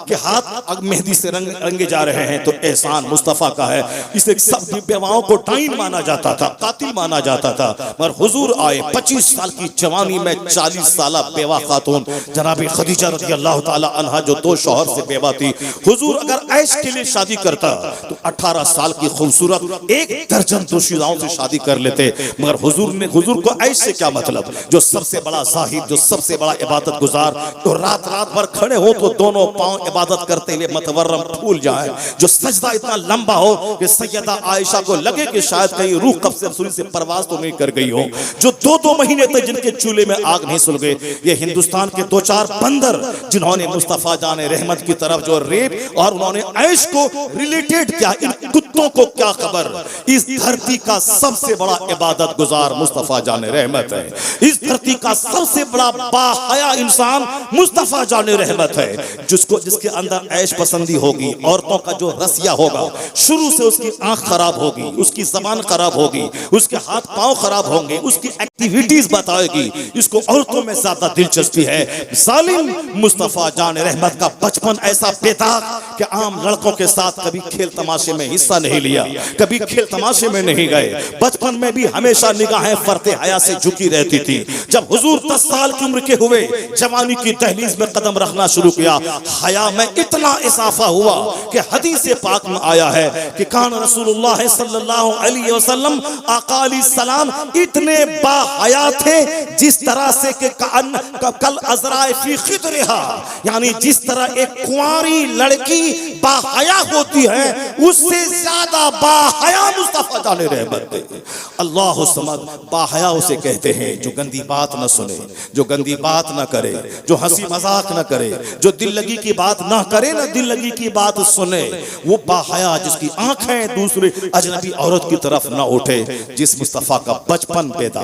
के हाथ मेहंदी से रंगे जा रहे हैं, तो एहसान मुस्तफा का है। इसे सब बेवाओं को डाइन माना जाता था, कातिल माना जाता था, मगर हुजूर आए 25 साल की जवानी में 40 साल बेवा खातून जनाब खदीजा रज़ी अल्लाह ताला अन्हा जो 2 शौहर से बेवा थी, हुजूर अगर ऐश के लिए शादी करता तो 18 साल की खूबसूरत 1 दर्जन दोशीदाओं से शादी कर लेते, मगर हुजूर को ऐश से क्या मतलब। जो सबसे बड़ा जाहिद, जो सबसे बड़ा इबादत गुजार, तो रात भर खड़े हो तो दोनों पांव इबादत करते हुए मतवर्रम फूल जाए, जो सजदा इतना लंबा हो कि सैयदा आयशा को लगे कि शायद कहीं रूह कब से रसूल से परवाज तो नहीं कर गई हो, जो 2-2 महीने तक जिनके चूल्हे में आग नहीं सुल गए। ये हिंदुस्तान के 2-4 बंदर जिन्होंने मुस्तफा जाने रहमत की तरफ जो रेप और उन्होंने ऐश को रिलेटेड किया, इन कुत्तों को क्या खबर। इस धरती का सबसे बड़ा इबादत गुजार मुस्तफा जाने रहमत है। इस धरती का सबसे बड़ा बाहया इंसान मुस्तफा जाने रहमत है। जिसके अंदर ऐश पसंदी होगी, औरतों का जो रसिया होगा, शुरू से उसकी आंख खराब होगी, उसकी जबान खराब होगी, उसके हाथ पांव खराब होंगे, उसकी एक्टिविटीज बताएगी, इसको औरतों में ज्यादा दिलचस्पी है। सालिम मुस्तफा जाने रहमत का बचपन ऐसा बेदाग कि आम लड़कों के साथ कभी खेल तमाशे में हिस्सा नहीं लिया, कभी खेल तमाशे में नहीं गए। बचपन में भी हमेशा निगाहें फरते हया से झुकी रहती थी। जब हुजूर 10 साल की उम्र के हुए, जवानी की दहलीज में कदम रखना शुरू किया, हया में इतना इजाफा हुआ कि हदीस पाक में आया है कि कान रसूलुल्लाह सल्लल्लाहु अलैहि वसल्लम आका अलैहिस्सलाम इतने बाहया थे जिस तरह से कि कल अजराए फी खिदरिहा, यानी जिस तरह एक कुंवारी लड़की बाहया होती है उससे ज्यादा बाहया मुस्तफा जाने रहमत थे। अल्लाह समद, बाहया उसे कहते हैं जो गंदी बात न सुने, जो गंदी बात न करे, जो हंसी मजाक न करे, जो दिल लगी की बात ना करे ना दिल लगी की बात सुने, वो बाहया जिसकी आंखें दूसरे अजनबी औरत की तरफ ना उठे। जिस मुस्तफा का बचपन पैदा,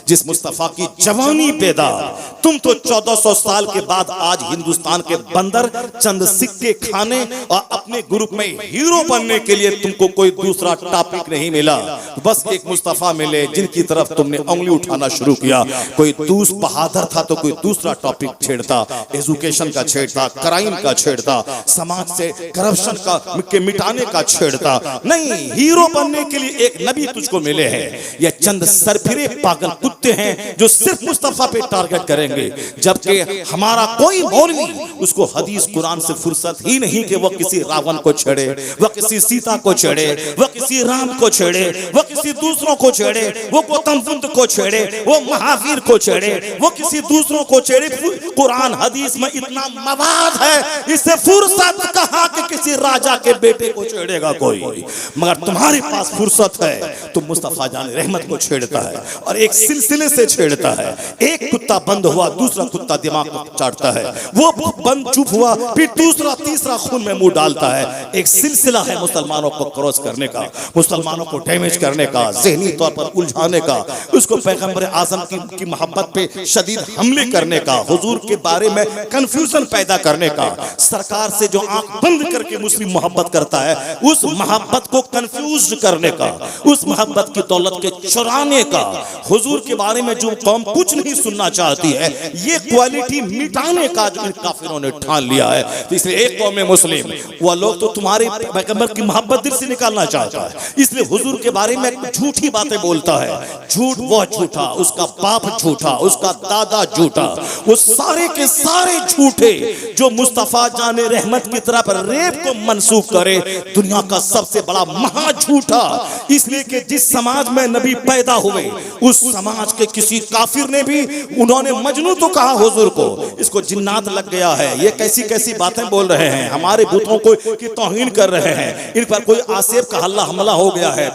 जिस मुस्तफा की जवानी पैदा, तुम तो 1400 साल के बाद आज हिंदुस्तान के बंदर चंद सिक्के खाने और अपने ग्रुप में हीरो बनने के लिए तुमको कोई दूसरा टॉपिक नहीं मिला, बस एक मुस्तफा मिले जिनकी तरफ तुमने उंगली उठाना शुरू किया। कोई दूसरा बहादुर था तो कोई दूसरा टॉपिक छेड़ता, एजुकेशन का छेड़ता, क्राइम का छेड़ता, समाज से करप्शन का के मिटाने का छेड़ता। नहीं, हीरो बनने के लिए एक नबी तुझको मिले हैं। ये चंद सरफिरे पागल कुत्ते हैं जो सिर्फ मुस्तफा पे टारगेट करेंगे, जबकि हमारा कोई मौलवी उसको हदीस कुरान से फुर्सत ही नहीं कि वह किसी रावण को छेड़े, वह किसी सीता को छेड़े, वह किसी राम को छेड़े, वह किसी दूसरों को छेड़े, वो गौतम बुद्ध को छेड़े, वो महावीर को छेड़े, वो किसी दूसरों को छेड़े। कुरान हदीस में इतना मवाद है, इससे फुर्सत कहां कि किसी राजा के बेटे को छेड़ेगा कोई, मगर तुम्हारे पास फुर्सत है, तुम मुस्तफा जाने रहमत को छेड़ता है और एक सिलसिले से छेड़ता है। एक कुत्ता बंद हुआ, दूसरा कुत्ता दिमाग को चाटता है, वो बंद चुप हुआ, फिर दूसरा तीसरा खून में मुंह डालता है। एक सिलसिला है मुसलमानों को क्रॉस करने का, मुसलमानों को डैमेज करने का, ज़हनी तौर पर उलझाने का, उसको पैगंबर आज़म की मोहब्बत पे शदीद हमले करने का, हुजूर के बारे में कंफ्यूजन पैदा करने का। सरकार से जो आंख बंद करके मुस्लिम मोहब्बत करता है, उस मोहब्बत को कंफ्यूज करने का, उस मोहब्बत की दौलत के चुराने का, हुजूर के बारे में जो कौम कुछ नहीं सुनना चाहती है, ये क्वालिटी मिटाने का जो इन काफिरों ने ठान लिया है। तो इसलिए एक कौम मुस्लिम, वह लोग तो तुम्हारे पैगंबर की मोहब्बत दिल से निकालना चाहता है, इसलिए हुजूर के बारे में झूठी बातें बोलता है। झूठ वो झूठा, उसका बाप झूठा, उसका दादा झूठा, वो सारे के सारे झूठे जो मुस्तफा जाने रहमत की तरफ रेप को मंसूब करे, दुनिया का सबसे बड़ा महा झूठा। इसलिए कि जिस समाज में नबी पैदा हुए उस समाज के किसी काफिर ने भी, उन्होंने मजनू तो कहा हुजूर को, इसको जिन्नात लग गया है, ये कैसी कैसी बातें बोल रहे हैं, हमारे बुतों को की तौहीन कर रहे हैं, इन पर कोई आसेब का हल्ला हमला हो गया है,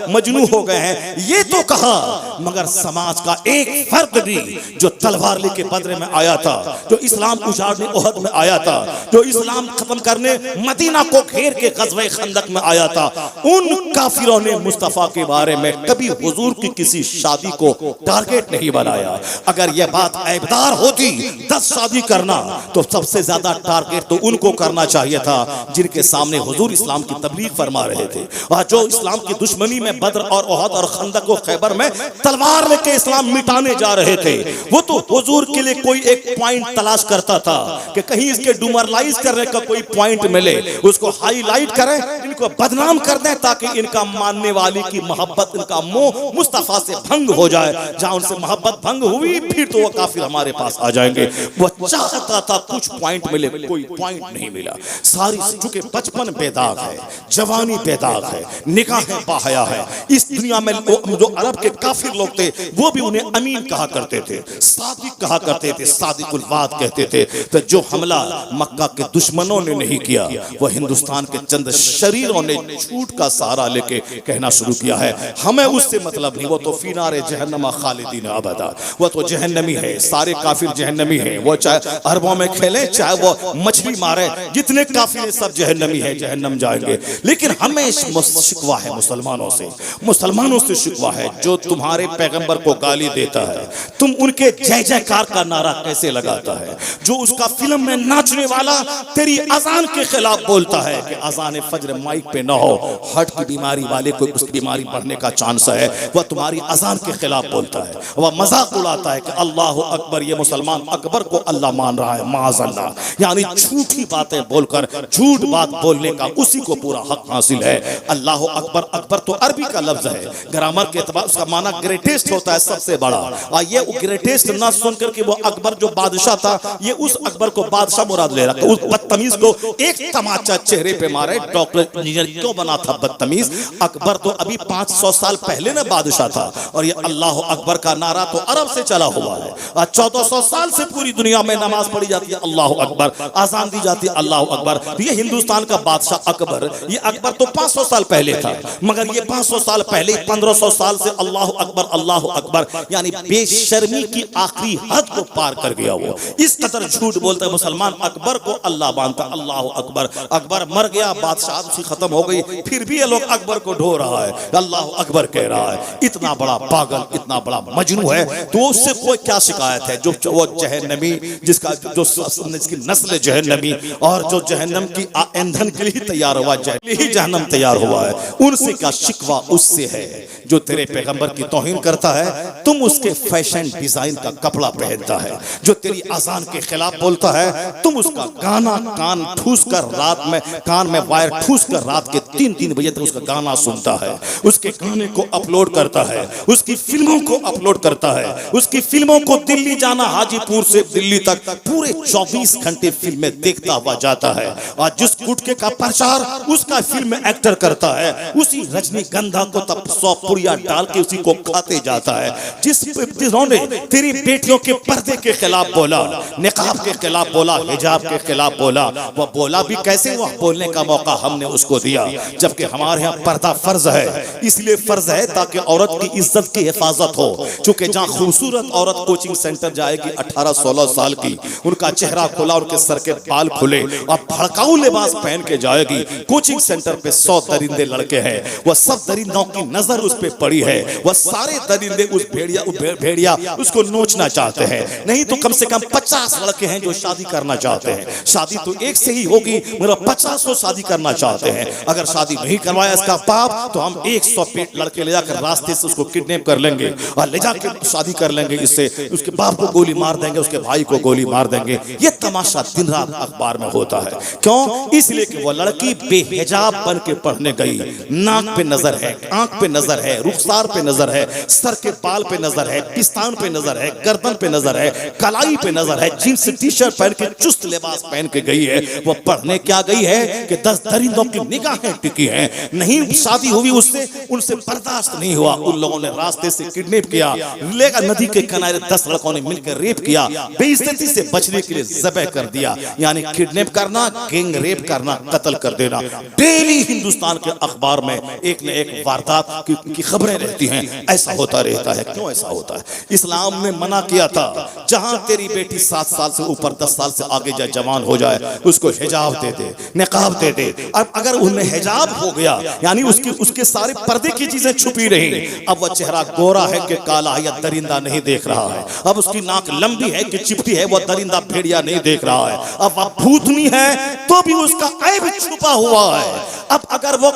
मजनू हो गए हैं, ये तो कहा। मगर समाज का एक फर्द भी जो तलवार लेके बदरे में आया था, जो इस्लाम उजाड़ने ओहद में आया था, जो इस्लाम खत्म करने मदीना को घेर के ग़ज़वे खंदक में आया था, उन काफिरों ने मुस्तफा के बारे में कभी हुजूर की किसी शादी को टारगेट नहीं बनाया। अगर यह बात ऐबदार होती 10 शादी करना, तो सबसे ज्यादा टारगेट तो उनको करना चाहिए था जिनके सामने हुजूर इस्लाम की तबलीग फरमा रहे थे, और जो इस्लाम की दुश्मनी में बद्र और ओहद और खंदक और खैबर में तलवार लेके इस्लाम मिटाने जा रहे थे। वो तो हुजूर के लिए कोई एक पॉइंट तलाश करता था कि कहीं इसके डुमरलाइज करने का कोई पॉइंट मिले, उसको हाईलाइट करें, इनको बदनाम कर दें, ताकि इनका मानने वाली की मोहब्बत, इनका मोह मुस्तफा से भंग हो जाए। जहां उनसे मोहब्बत भंग हुई, फिर तो वो काफिर हमारे पास आ जाएंगे। वो चाहता था कुछ पॉइंट मिले, कोई पॉइंट नहीं मिला। सारी चूंकि बचपन बेदाग है, जवानी बेदाग है, निगाहें बाहया है, इस दुनिया में जो अरब के काफिर लोग थे वो भी उन्हें अमीन कहा करते थे, सादिक कहा करते थे, सादिकुल वाद कहते थे। तो जो हमला मक्का के दुश्मनों ने नहीं किया, वो हिंदुस्तान के चंद शरीरों ने झूठ का सहारा लेके कहना शुरू किया है, हमें उससे मतलब नहीं, वो तो फिनारे जहन्नमा खालिदीन अबदा, वो तो जहन्नमी है, सारे काफिर जहन्नमी है, वो चाहे अरबों में खेले, चाहे वो मछली मारे, जितने काफिर सब जहन्नमी है, जहन्नम जाएंगे। लेकिन हमें शिकवा है मुसलमानों से शिकवा है, जो तुम्हारे पैगंबर को गाली देता है, तुम उनके जय जयकार का नारा कैसे लगाता है, जो उसका फिल्म में नाचने वाला तेरी अजान के खिलाफ बोलता है कि अजान फज्र माइक पे ना हो, हार्ट की बीमारी वाले को उसकी बीमारी बढ़ने का चांस है, वह तुम्हारी अजान के खिलाफ बोलता है, वह मजाक उड़ाता है कि अल्लाह अकबर, ये मुसलमान अकबर को अल्लाह मान रहा है, माज़अल्लाह, यानी झूठी बातें बोलकर, झूठ बात बोलने का उसी को पूरा हक हासिल है। अल्लाह अकबर, अकबर तो अरबी का लफ्ज है, ग्रामर के एतबार उसका माना ग्रेटेस्ट होता है, सबसे बड़ा। और ये ग्रेटेस्ट ना सुनकर कि वो अकबर जो बादशाह था, ये उस अकबर को बादशाह मुराद ले रखा, उस बदतमीज को एक तमाचा चेहरे पे मारे, डॉक्टर इंजीनियर क्यों बना था बदतमीज। अकबर तो अभी 500 साल पहले ना बादशाह था, और ये अल्लाह अकबर का नारा तो अरब से चला हुआ है, और 1400 साल से पूरी दुनिया में नमाज पढ़ी जाती है अल्लाह अकबर, आजान दी जाती है अल्लाह अकबर। ये हिंदुस्तान का बादशाह अकबर, ये अकबर तो 500 साल पहले था, मगर ये 500 साल पहले 1500 साल से अल्लाह अकबर, यानी बेशर्मी की आखिरी हद को पार कर गया। वो इस कदर झूठ बोलता है, मुसलमान अकबर को अल्लाह मानता, अल्लाह अकबर। अकबर मर गया, बादशाह खत्म हो गई, फिर भी ये लोग अकबर को ढो रहा है, अल्लाह अकबर कह रहा है। इतना बड़ा पागल, इतना बड़ा मजनू है, तो उससे कोई क्या शिकायत है? जो वो जहन्नमी, जिसकी नस्ल जहन्नमी, और जो जहन्नम की ईंधन के लिए तैयार हुआ, जहन्नम तैयार हुआ है, उनसे क्या शिकवा? उससे है जो तेरे पैगंबर की तौहीन करता है, तुम उसके फैशन डिजाइन का कपड़ा पहनता है, जो तेरी अजान के खिलाफ बोलता है, तुम उसका गाना कान ठूस कर रात में, कान में वायर ठूस कर रात के 3-3 बजे तक उसका गाना सुनता है, उसके गाने को अपलोड करता है, उसकी फिल्मों को अपलोड करता है, उसकी फिल्मों को दिल्ली जाना, हाजीपुर से दिल्ली तक पूरे 24 घंटे फिल्में देखता हुआ जाता है, और जिस गुटके का प्रचार उसका फिल्म में एक्टर करता है, उसी रजनीगंधा को तब 100 पुड़िया डाल के उसी को खाते जाता है। जिन्होंने तेरी बेटियों के पर्दे के खिलाफ बोला, निकाब के खिलाफ बोला, हिजाब के खिलाफ बोला, वह बोला भी कैसे? वह बोलने का मौका हमने उसको दिया, जबकि हमारे यहाँ पर्दा फर्ज है। इसलिए फर्ज है ताकि औरत की इज्जत की हिफाजत हो। चूंकि जहाँ खूबसूरत औरत कोचिंग सेंटर जाएगी 18-16 साल की, उनका चेहरा खुला, उनके सर के बाल खुले और भड़काऊ लिबास पहन के जाएगी, कोचिंग सेंटर पे 100 दरिंदे लड़के हैं, वह सब दरिंदों की नजर उस पे पड़ी है, वह सारे दरिंदे उस भेड़िया उसको नोच नोचना चाहते हैं, नहीं तो कम से कम 50 लड़के हैं जो शादी करना चाहते हैं। शादी तो एक से ही होगी मगर 50 शादी करना चाहते हैं। अगर शादी नहीं करवाया इसका बाप तो हम 100 लड़के ले जाकर रास्ते से उसको किडनैप कर लेंगे और ले जाकर शादी कर लेंगे। इससे उसके बाप को गोली मार देंगे, उसके भाई को गोली मार देंगे। ये तमाशा दिन रात अखबार में होता है। क्यों? इसलिए कि वो लड़की बेहिजाब बन के पढ़ने गई, नाक पे नजर है, आंख पे नजर है, रुखसार पे नजर है, सर के बाल पे नजर है, पिस्तान पे नजर है, गर्दन पे नजर है, कलाई पे नजर है, जींस टी शर्ट पहन के चुस्त लिबास पहन के गई है। वो पढ़ने क्या गई है कि 10 दरिंदों की निगाहें टिकी हैं। नहीं शादी हुई उससे, उनसे बर्दाश्त नहीं हुआ। उन लोगों ने रास्ते से किडनैप किया, लेकर नदी के किनारे 10 लड़कों ने मिलकर रेप किया, बेइज्जती से बचने के लिए ज़बह कर दिया। यानी किडनैप करना, गैंग रेप करना, कत्ल कर देना। डेली हिंदुस्तान के अखबार में एक न एक वारदात की खबरें रहती हैं। ऐसा होता रहता है। क्यों ऐसा होता है? इस्लाम ने मना किया था, जहां तेरी बेटी 7 साल से ऊपर 10 साल से आगे जाए, जवान हो जाए, उसको हिजाब दे दे, निकाब दे दे। अब अगर उन्हें हिजाब हो गया यानी उसके सारे पर्दे की चीजें छुपी रही। अब वह चेहरा गोरा है कि काला है या दरिंदा नहीं देख रहा है। अब उसकी नाक लंबी है कि चिपटी है, वह दरिंदा भेड़िया नहीं देख रहा है। अब वह भूतनी है तो भी उसका ऐब छुपा हुआ है। अब अगर वो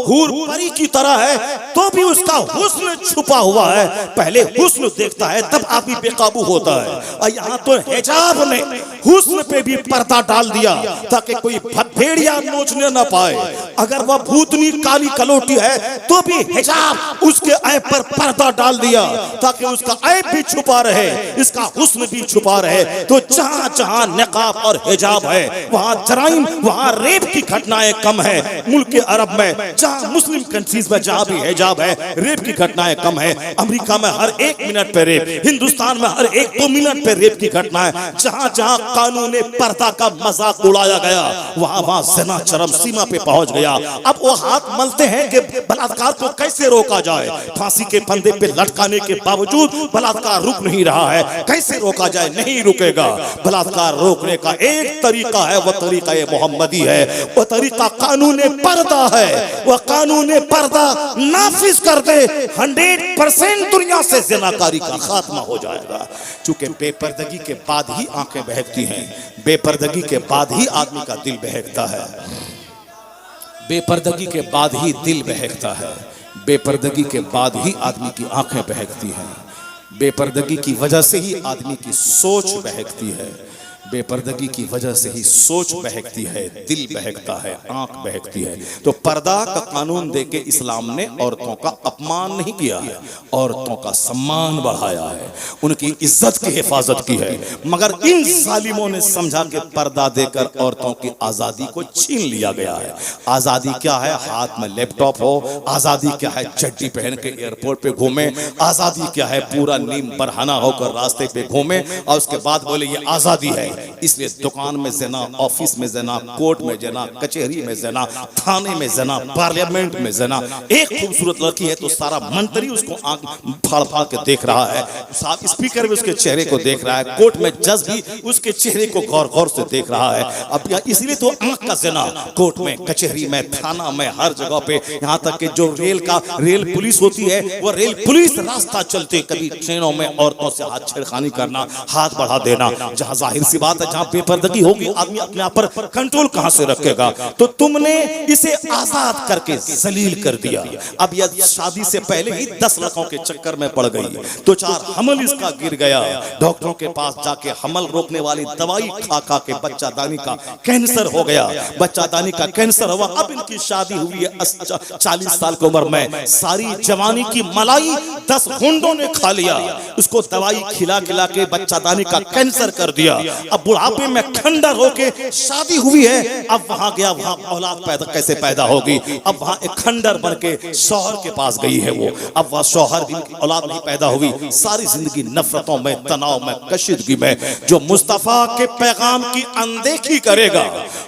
हूर परी की तरह है तो भी उसका हुस्न छुपा हुआ है। पहले हुस्न देखता है तब आदमी बेकाबू होता है। और यहाँ तो हिजाब ने हुस्न पे भी पर्दा डाल दिया ताकि कोई भेड़िया नोचने ना पाए। अगर वह भूतनी काली कलोटी है तो भी हिजाब उसके ऐब पर पर्दा डाल दिया ताकि उसका ऐब भी छुपा रहे, इसका हुस्न भी छुपा रहे। तो जहां जहां निकाब और हिजाब है वहां जराइम, वहां रेप की घटनाएं कम है। मुल्क अरब में जहां मुस्लिम कंट्रीज में जहां भी हिजाब है, रेप की घटनाएं कम है। अमेरिका में हर 1 मिनट पे रेप, हिंदुस्तान में हर 1-2 मिनट पे रेप की घटना है। जहां जहां कानून पर्दा का मजाक उड़ाया गया वहां वहां ज़िना चरम सीमा पे पहुंच गया। अब वो हाथ मलते हैं कि बलात्कार को कैसे रोका जाए। फांसी के फंदे पे लटकाने के बावजूद बलात्कार रुक नहीं रहा है। कैसे रोका जाए? नहीं रुकेगा। बलात्कार रोकने का एक तरीका है, वह तरीका ये मोहम्मदी है, वह तरीका कानून पर्दा है। वह कानून पर्दा नाफिज कर दे, 100% दुनिया से ज़िनाकारी का खात्मा हो जाएगा। चूंकि बेपर्दगी के बाद ही आंखें बहकती हैं, बेपर्दगी के बाद ही आदमी का दिल बहकता है, बेपर्दगी के बाद ही दिल बहकता है, बेपर्दगी के बाद ही आदमी की आंखें बहकती हैं, बेपर्दगी की वजह से ही आदमी की सोच बहकती है, बेपर्दगी की वजह से ही सोच बहकती है, दिल बहकता है, आंख बहकती है। तो पर्दा का कानून देके इस्लाम ने औरतों का अपमान नहीं किया है, औरतों का सम्मान बढ़ाया है, उनकी इज्जत की हिफाजत की है। मगर इन जालिमों ने समझा कि पर्दा देकर औरतों की आज़ादी को छीन लिया गया है। आज़ादी क्या है? हाथ में लैपटॉप हो। आज़ादी क्या है? चड्डी पहन के एयरपोर्ट पे घूमे। आज़ादी क्या है? पूरा नीम बरहना होकर रास्ते पे घूमे और उसके बाद बोले ये आज़ादी है। इसलिए दुकान में जना, ऑफिस में जना, कोर्ट में जना, कचहरी में जना, थाने में जना, पार्लियामेंट में जना। एक खूबसूरत लड़की है तो सारा मंत्री उसको आंख फाड़ फाड़ के देख रहा है, साथ स्पीकर भी उसके चेहरे को देख रहा है, कोर्ट में जज भी उसके चेहरे को गौर गौर से देख रहा है। अब इसलिए तो आंख का जना कोर्ट में, कचहरी में, थाना में, हर जगह पे। यहाँ तक कि जो रेल पुलिस होती है वो रेल पुलिस रास्ता चलते कभी ट्रेनों में औरतों से हाथ छेड़खानी करना, हाथ बढ़ा देना। जहाँ जाहिर सी बात है जहां बेपर्दगी होगी आदमी अपने आप पर कंट्रोल कहां से रखेगा। तो तुमने इसे आजाद करके जलील कर दिया। अब यह शादी से पहले ही 10 लड़कों के चक्कर में पड़ गई, तो 4 हमल इसका गिर गया। डॉक्टरों के पास जाके हमल रोकने वाली दवाई खा खा के बच्चादानी का कैंसर हो गया, बच्चादानी का कैंसर हुआ। अब इनकी शादी हुई है 40 साल की उम्र में। सारी जवानी की मलाई 10 गुंडों ने खा लिया, उसको दवाई खिला खिला के बच्चादानी का कैंसर कर दिया। अब बुढ़ापे में खंडर होके शादी हुई है, अब वहां गया, वहां औलाद पैदा कैसे पैदा होगी। अब वहां एक खंडर बन के शौहर के पास गई है वो, अब वह शौहर भी औलाद नहीं पैदा हुई। सारी जिंदगी नफरतों में, तनाव में, कशीदगी में। जो मुस्तफा के पैगाम की अनदेखी करेगा,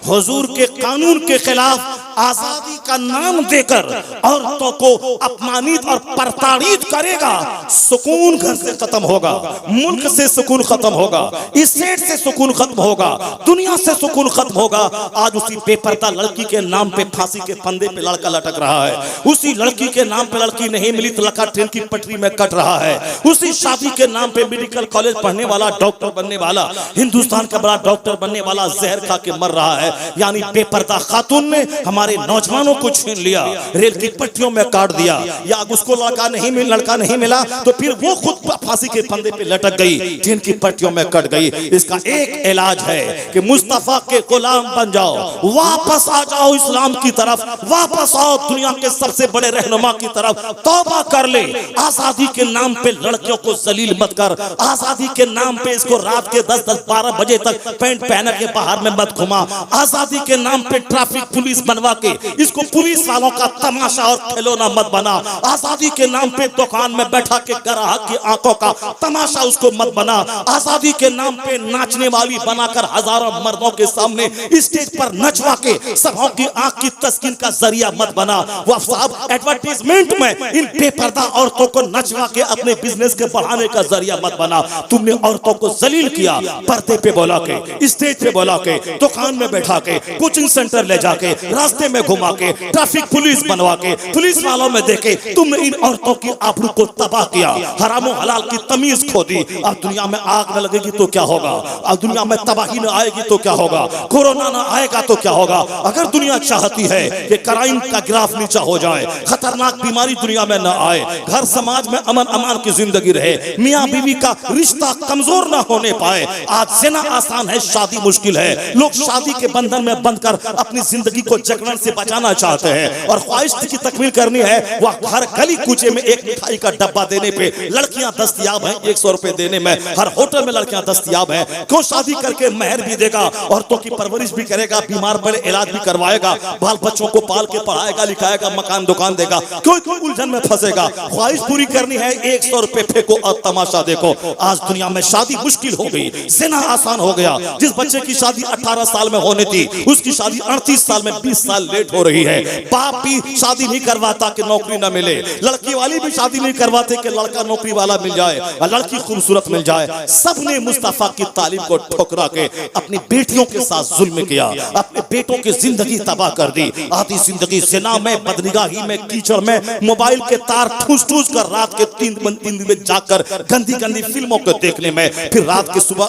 हुजूर के कानून के खिलाफ, आजादी का नाम देकर औरतों को अपमानित और प्रताड़ित करेगा, सुकून घर से खत्म होगा, मुल्क से सुकून खत्म होगा, स्टेट से सुकून खत्म होगा, दुनिया से सुकून खत्म होगा। आज उसी बेपर्दा लड़की के नाम पे फांसी के फंदे पे लड़का लटक रहा है, उसी लड़की के नाम पे लड़की नहीं मिली तो लड़का ट्रेन की पटरी में कट रहा है, उसी शादी के नाम पे मेडिकल कॉलेज पढ़ने वाला, डॉक्टर बनने वाला, हिंदुस्तान का बड़ा डॉक्टर बनने वाला जहर खा के मर रहा है। यानी बेपर्दा खातून ने हमारे नौजवानों को छीन लिया, रेल की पट्टियों में काट दिया, या उसको लड़का नहीं मिला तो फिर वो खुद फांसी के फंदे पे लटक गई, ट्रेन की पट्टियों में कट गई। इसका एक इलाज है कि मुस्तफा के गुलाम बन जाओ, वापस आ जाओ इस्लाम की तरफ, वापस आओ दुनिया के सबसे बड़े रहनुमा की तरफ, तौबा कर ले। आजादी के नाम पे लड़कियों को जलील मत कर, आजादी के नाम पे इसको रात के 10-12 बजे तक पैंट पहन के बाहर में मत घुमा, आजादी के नाम पे ट्रैफिक पुलिस बनवा के इसको पुलिस वालों का तमाशा और खिलौना मत बना, आजादी के नाम पे दुकान में बैठा के ग्राहक की आंखों का तमाशा उसको मत बना, आजादी के नाम पे नाचने वाली बनाकर हजारों मर्दों के सामने स्टेज पर नचवा के सबों की आंख की तस्कीन का जरिया मत बना। वो साहब एडवर्टाइजमेंट में इन बेपर्दा औरतों को नचवा के अपने बिजनेस के बढ़ाने का जरिया मत बना। तुमने औरतों को जलील किया, पर्दे पे बोला के, स्टेज पे बोला के, दुकान में बैठा के, कोचिंग सेंटर ले जाके, रास्ते में घुमा के, ट्रैफिक पुलिस बनवा के, पुलिस वालों में देखे तुमने इन औरतों की आबरू को तबाह किया, हराम और हलाल की तमीज खो दी। अब दुनिया में आग न लगेगी तो क्या होगा, अब दुनिया में तबाही न आएगी तो क्या होगा, कोरोना न आएगा तो क्या होगा। अगर दुनिया चाहती है कि क्राइम का ग्राफ नीचा हो जाए, खतरनाक बीमारी दुनिया में न आए, घर समाज में अमन अमान की जिंदगी रहे, मियाँ बीवी का रिश्ता कमजोर न होने पाए। आज जिना आसान है, शादी मुश्किल है। लोग शादी के बंधन में बंधकर अपनी जिंदगी को जगड़न से बचाना चाहते हैं और ख्वाहिश की तकमील करनी है। वह हर गली कूचे में एक मिठाई का डब्बा देने पे लड़कियां दस्तयाब हैं, 100 रुपए देने में हर होटल में लड़कियां दस्तयाब हैं। क्यों शादी करके मेहर भी देगा, औरतों की परवरिश भी करेगा, बीमार पड़े इलाज भी करवाएगा, बाल बच्चों को पाल के पढ़ाएगा लिखाएगा, मकान दुकान देगा, क्यों उलझन में फंसेगा। ख्वाहिश पूरी करनी है, 100 रुपए फेंको और तमाशा देखो। आज दुनिया में शादी मुश्किल हो गई, जिना आसान हो गया। जिस बच्चे की शादी 18 साल में होनी थी उसकी शादी 38 साल में 20 साल लेट हो रही है। बाप भी शादी नहीं करवाता कि नौकरी ना मिले, लड़की वाली भी शादी नहीं करवाते कि लड़का नौकरी वाला मिल जाए और लड़की खूबसूरत मिल जाए। सबने मुस्तफा की तालीम को ठुकरा के अपनी बेटियों के साथ जुल्म किया, अपने बेटों की जिंदगी तबाह कर दी। आधी जिंदगी जिना में, बदनिगाही में, कीचड़ में, मोबाइल के तार ठूस ठूस कर रात के 3 बजे जाकर गंदी गंदी फिल्मों को देखने में, फिर रात के सुबह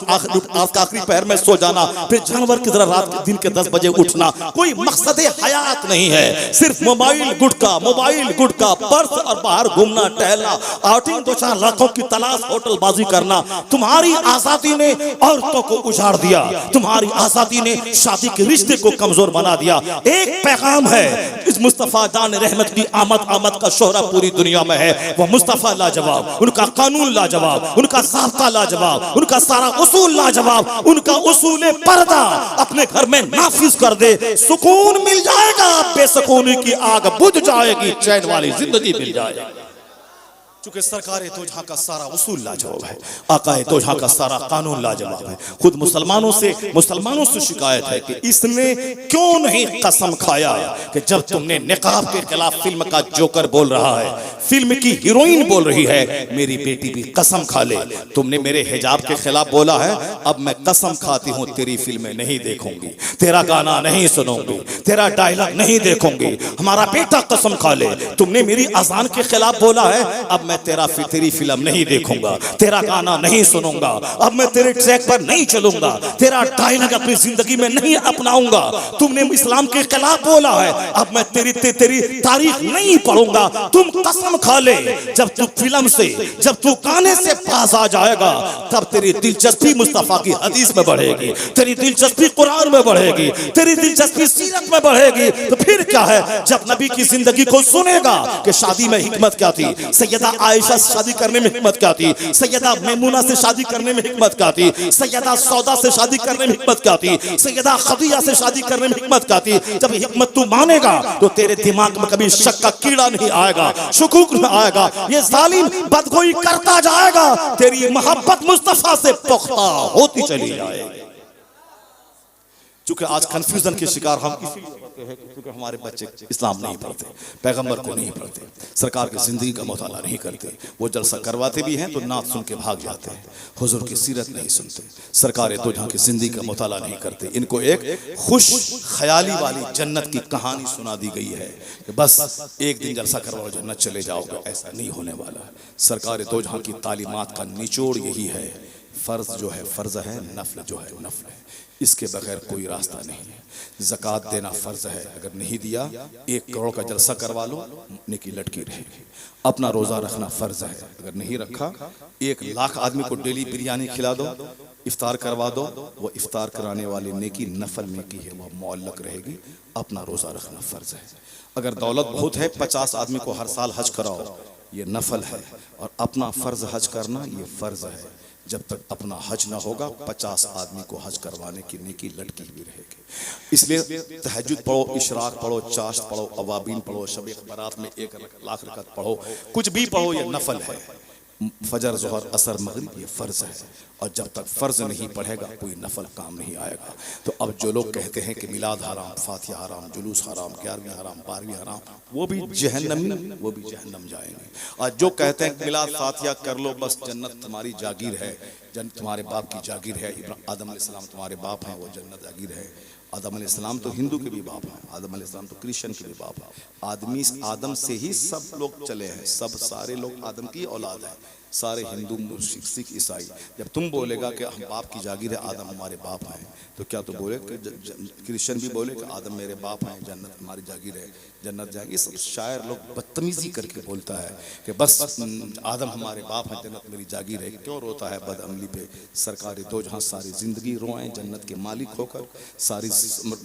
आखिरी पहर में सो जाना, फिर जानवर की तरह रात के दिन के 10 बजे उठना। कोई मकसद हयात नहीं है, सिर्फ मोबाइल गुटका, पर्स और बाहर घूमना टहलना, आउटिंग, 2-4 लड़कों की तलाश, होटलबाजी करना। तुम्हारी आजादी ने औरतों को उजाड़ दिया, तुम्हारी आजादी ने शादी के रिश्ते को कमजोर बना दिया। एक पैगाम है, इस मुस्तफा जान रहमत की आमद का शोहरा पूरी दुनिया में है। वो मुस्तफा लाजवाब, उनका कानून लाजवाब, उनका ज़ाब्ता लाजवाब, उनका सारा उसूल लाजवाब, उनका उसूल पर्दा अपने घर में नाफिज कर दे, सुकून मिल जाएगा, बेसुकूनी की आग बुझ जाएगी, चैन वाली जिंदगी मिल जाएगी। चूंकि सरकार तो जहां का सारा उसूल लाजवाब है, आकाए तो जहां का सारा कानून लाजवाब है। खुद मुसलमानों से शिकायत है कि इसने क्यों नहीं कसम खाया कि जब तुमने निकाब के खिलाफ फिल्म का जोकर बोल रहा है, फिल्म की हीरोइन बोल रही है, मेरी बेटी भी कसम खा ले। तुमने मेरे हिजाब के खिलाफ बोला है, अब मैं कसम खाती हूँ तेरी फिल्में नहीं देखूंगी, तेरा गाना नहीं सुनूंगी, तेरा डायलॉग नहीं देखूंगी। हमारा बेटा कसम खा ले, तुमने मेरी अजान के खिलाफ बोला है, अब मैं तेरी फिल्म नहीं देखूंगा, तेरा गाना नहीं सुनूंगा, अब मैं तेरे ट्रैक पर नहीं चलूंगा, तेरा डायलॉग अपनी जिंदगी में नहीं अपनाऊंगा। तुमने इस्लाम के खिलाफ बोला है, अब मैं तेरी तारीख नहीं पढ़ूंगा। तुम कसम खा ले, जब तू फिल्म से, जब तू गाने से पास आ जाएगा, तब तेरी दिलचस्पी मुस्तफा की हदीस में बढ़ेगी, तेरी दिलचस्पी कुरान में बढ़ेगी, तेरी दिलचस्पी सीरत में बढ़ेगी। तो फिर क्या है, जब नबी की जिंदगी को सुनेगा कि शादी में हिकमत क्या थी, सैयदा आयशा से शादी करने में हिकमत क्या थी, सैयदा मैमुना से शादी करने में हिकमत क्या थी, सैयदा सौदा से शादी करने में हिकमत क्या थी, सैयदा खदीजा से शादी करने में हिकमत क्या थी। जब हिकमत तू मानेगा तो तेरे दिमाग में कभी शक का कीड़ा नहीं आएगा, शुकूक नहीं आएगा, ये जालिम बदगोई करता जाएगा, तेरी मोहब्बत मुस्तफा से पुख्ता होती चली जाएगी। चूंकि आज कंफ्यूजन के शिकार हम इसीलिए होते हैं क्योंकि हमारे बच्चे इस्लाम नहीं पढ़ते, पैगंबर को नहीं पढ़ते, सरकार की जिंदगी का मुताला नहीं करते। वो जलसा करवाते भी हैं तो नात सुन के भाग जाते हैं, हुजूर की सीरत नहीं सुनते, सरकार दो जहां की जिंदगी का मुताला नहीं करते। इनको एक खुश ख्याली वाली जन्नत की कहानी सुना दी गई है कि बस एक दिन जलसा करवाओ जन्नत चले जाओगे। ऐसा नहीं होने वाला। सरकार दो जहां की तालीमात का निचोड़ यही है, फर्ज जो है फर्ज है, नफल जो है नफल है, इसके बगैर कोई रास्ता नहीं है। ज़कात देना फर्ज है, अगर नहीं दिया 1 करोड़ का जलसा करवा लो, नेकी लटकी रहेगी। अपना रोज़ा रखना फर्ज है, अगर नहीं रखा 1 लाख आदमी को डेली बिरयानी खिला दो, इफ्तार करवा दो, वो इफ्तार कराने वाली नेकी नफल नेकी है, वो मुअल्लक रहेगी। अपना रोज़ा रखना फर्ज है। अगर दौलत बहुत है 50 आदमी को हर साल हज कराओ, ये नफल है। और अपना फ़र्ज हज करना ये फ़र्ज है। जब तक अपना हज ना होगा 50 आदमी को हज करवाने की नेकी लटकी हुई रहेगी। इसलिए तहज्जुद पढ़ो, इशराक पढ़ो, चाश्त पढ़ो, अवाबीन पढ़ो, शब बारात में 1 लाख रकत पढ़ो, कुछ भी पढ़ो, ये नफल है। फजर, ज़ोहर, असर, मगरिब ये फ़र्ज है। और जब तक फ़र्ज नहीं पढ़ेगा कोई नफल काम नहीं आएगा। तो अब जो लोग कहते हैं कि मिलाद हराम, फातिहा हराम, जुलूस हराम, 11वीं हराम, 12वीं हराम, वो भी जहन्नमी, वो भी जहन्नम जाएंगे। और जो कहते हैं कि मिलाद फातिहा कर लो बस जन्नत तुम्हारी जागीर है, जन्नत तुम्हारे बाप की जागीर है, आदम अलैहिस्सलाम तुम्हारे बाप हैं, वो जन्नत जागीर है। आदम अलैहिस्सलाम तो हिंदू के भी बाप हैं, आदम अलैहिस्सलाम तो क्रिश्चियन के भी बाप हैं। आदम से ही सब लोग चले हैं, सब सारे लोग आदम की औलाद हैं, सारे हिंदू, सिख, ईसाई। जब तुम बोलेगा कि हम बाप की जागीर है, आदम हमारे बाप हैं, तो क्या तो बोले कि क्रिश्चियन भी बोले कि आदम मेरे बाप हैं, जन्नत हमारी जागीर है, जन्नत जाएगी। सब शायर लोग बदतमीजी करके बोलता है कि बस आदम हमारे बाप हैं, जन्नत मेरी जागीर है। क्यों रोता है बदअमली पे? सरकारी दो जहां सारी जिंदगी रोएं जन्नत के मालिक होकर, सारी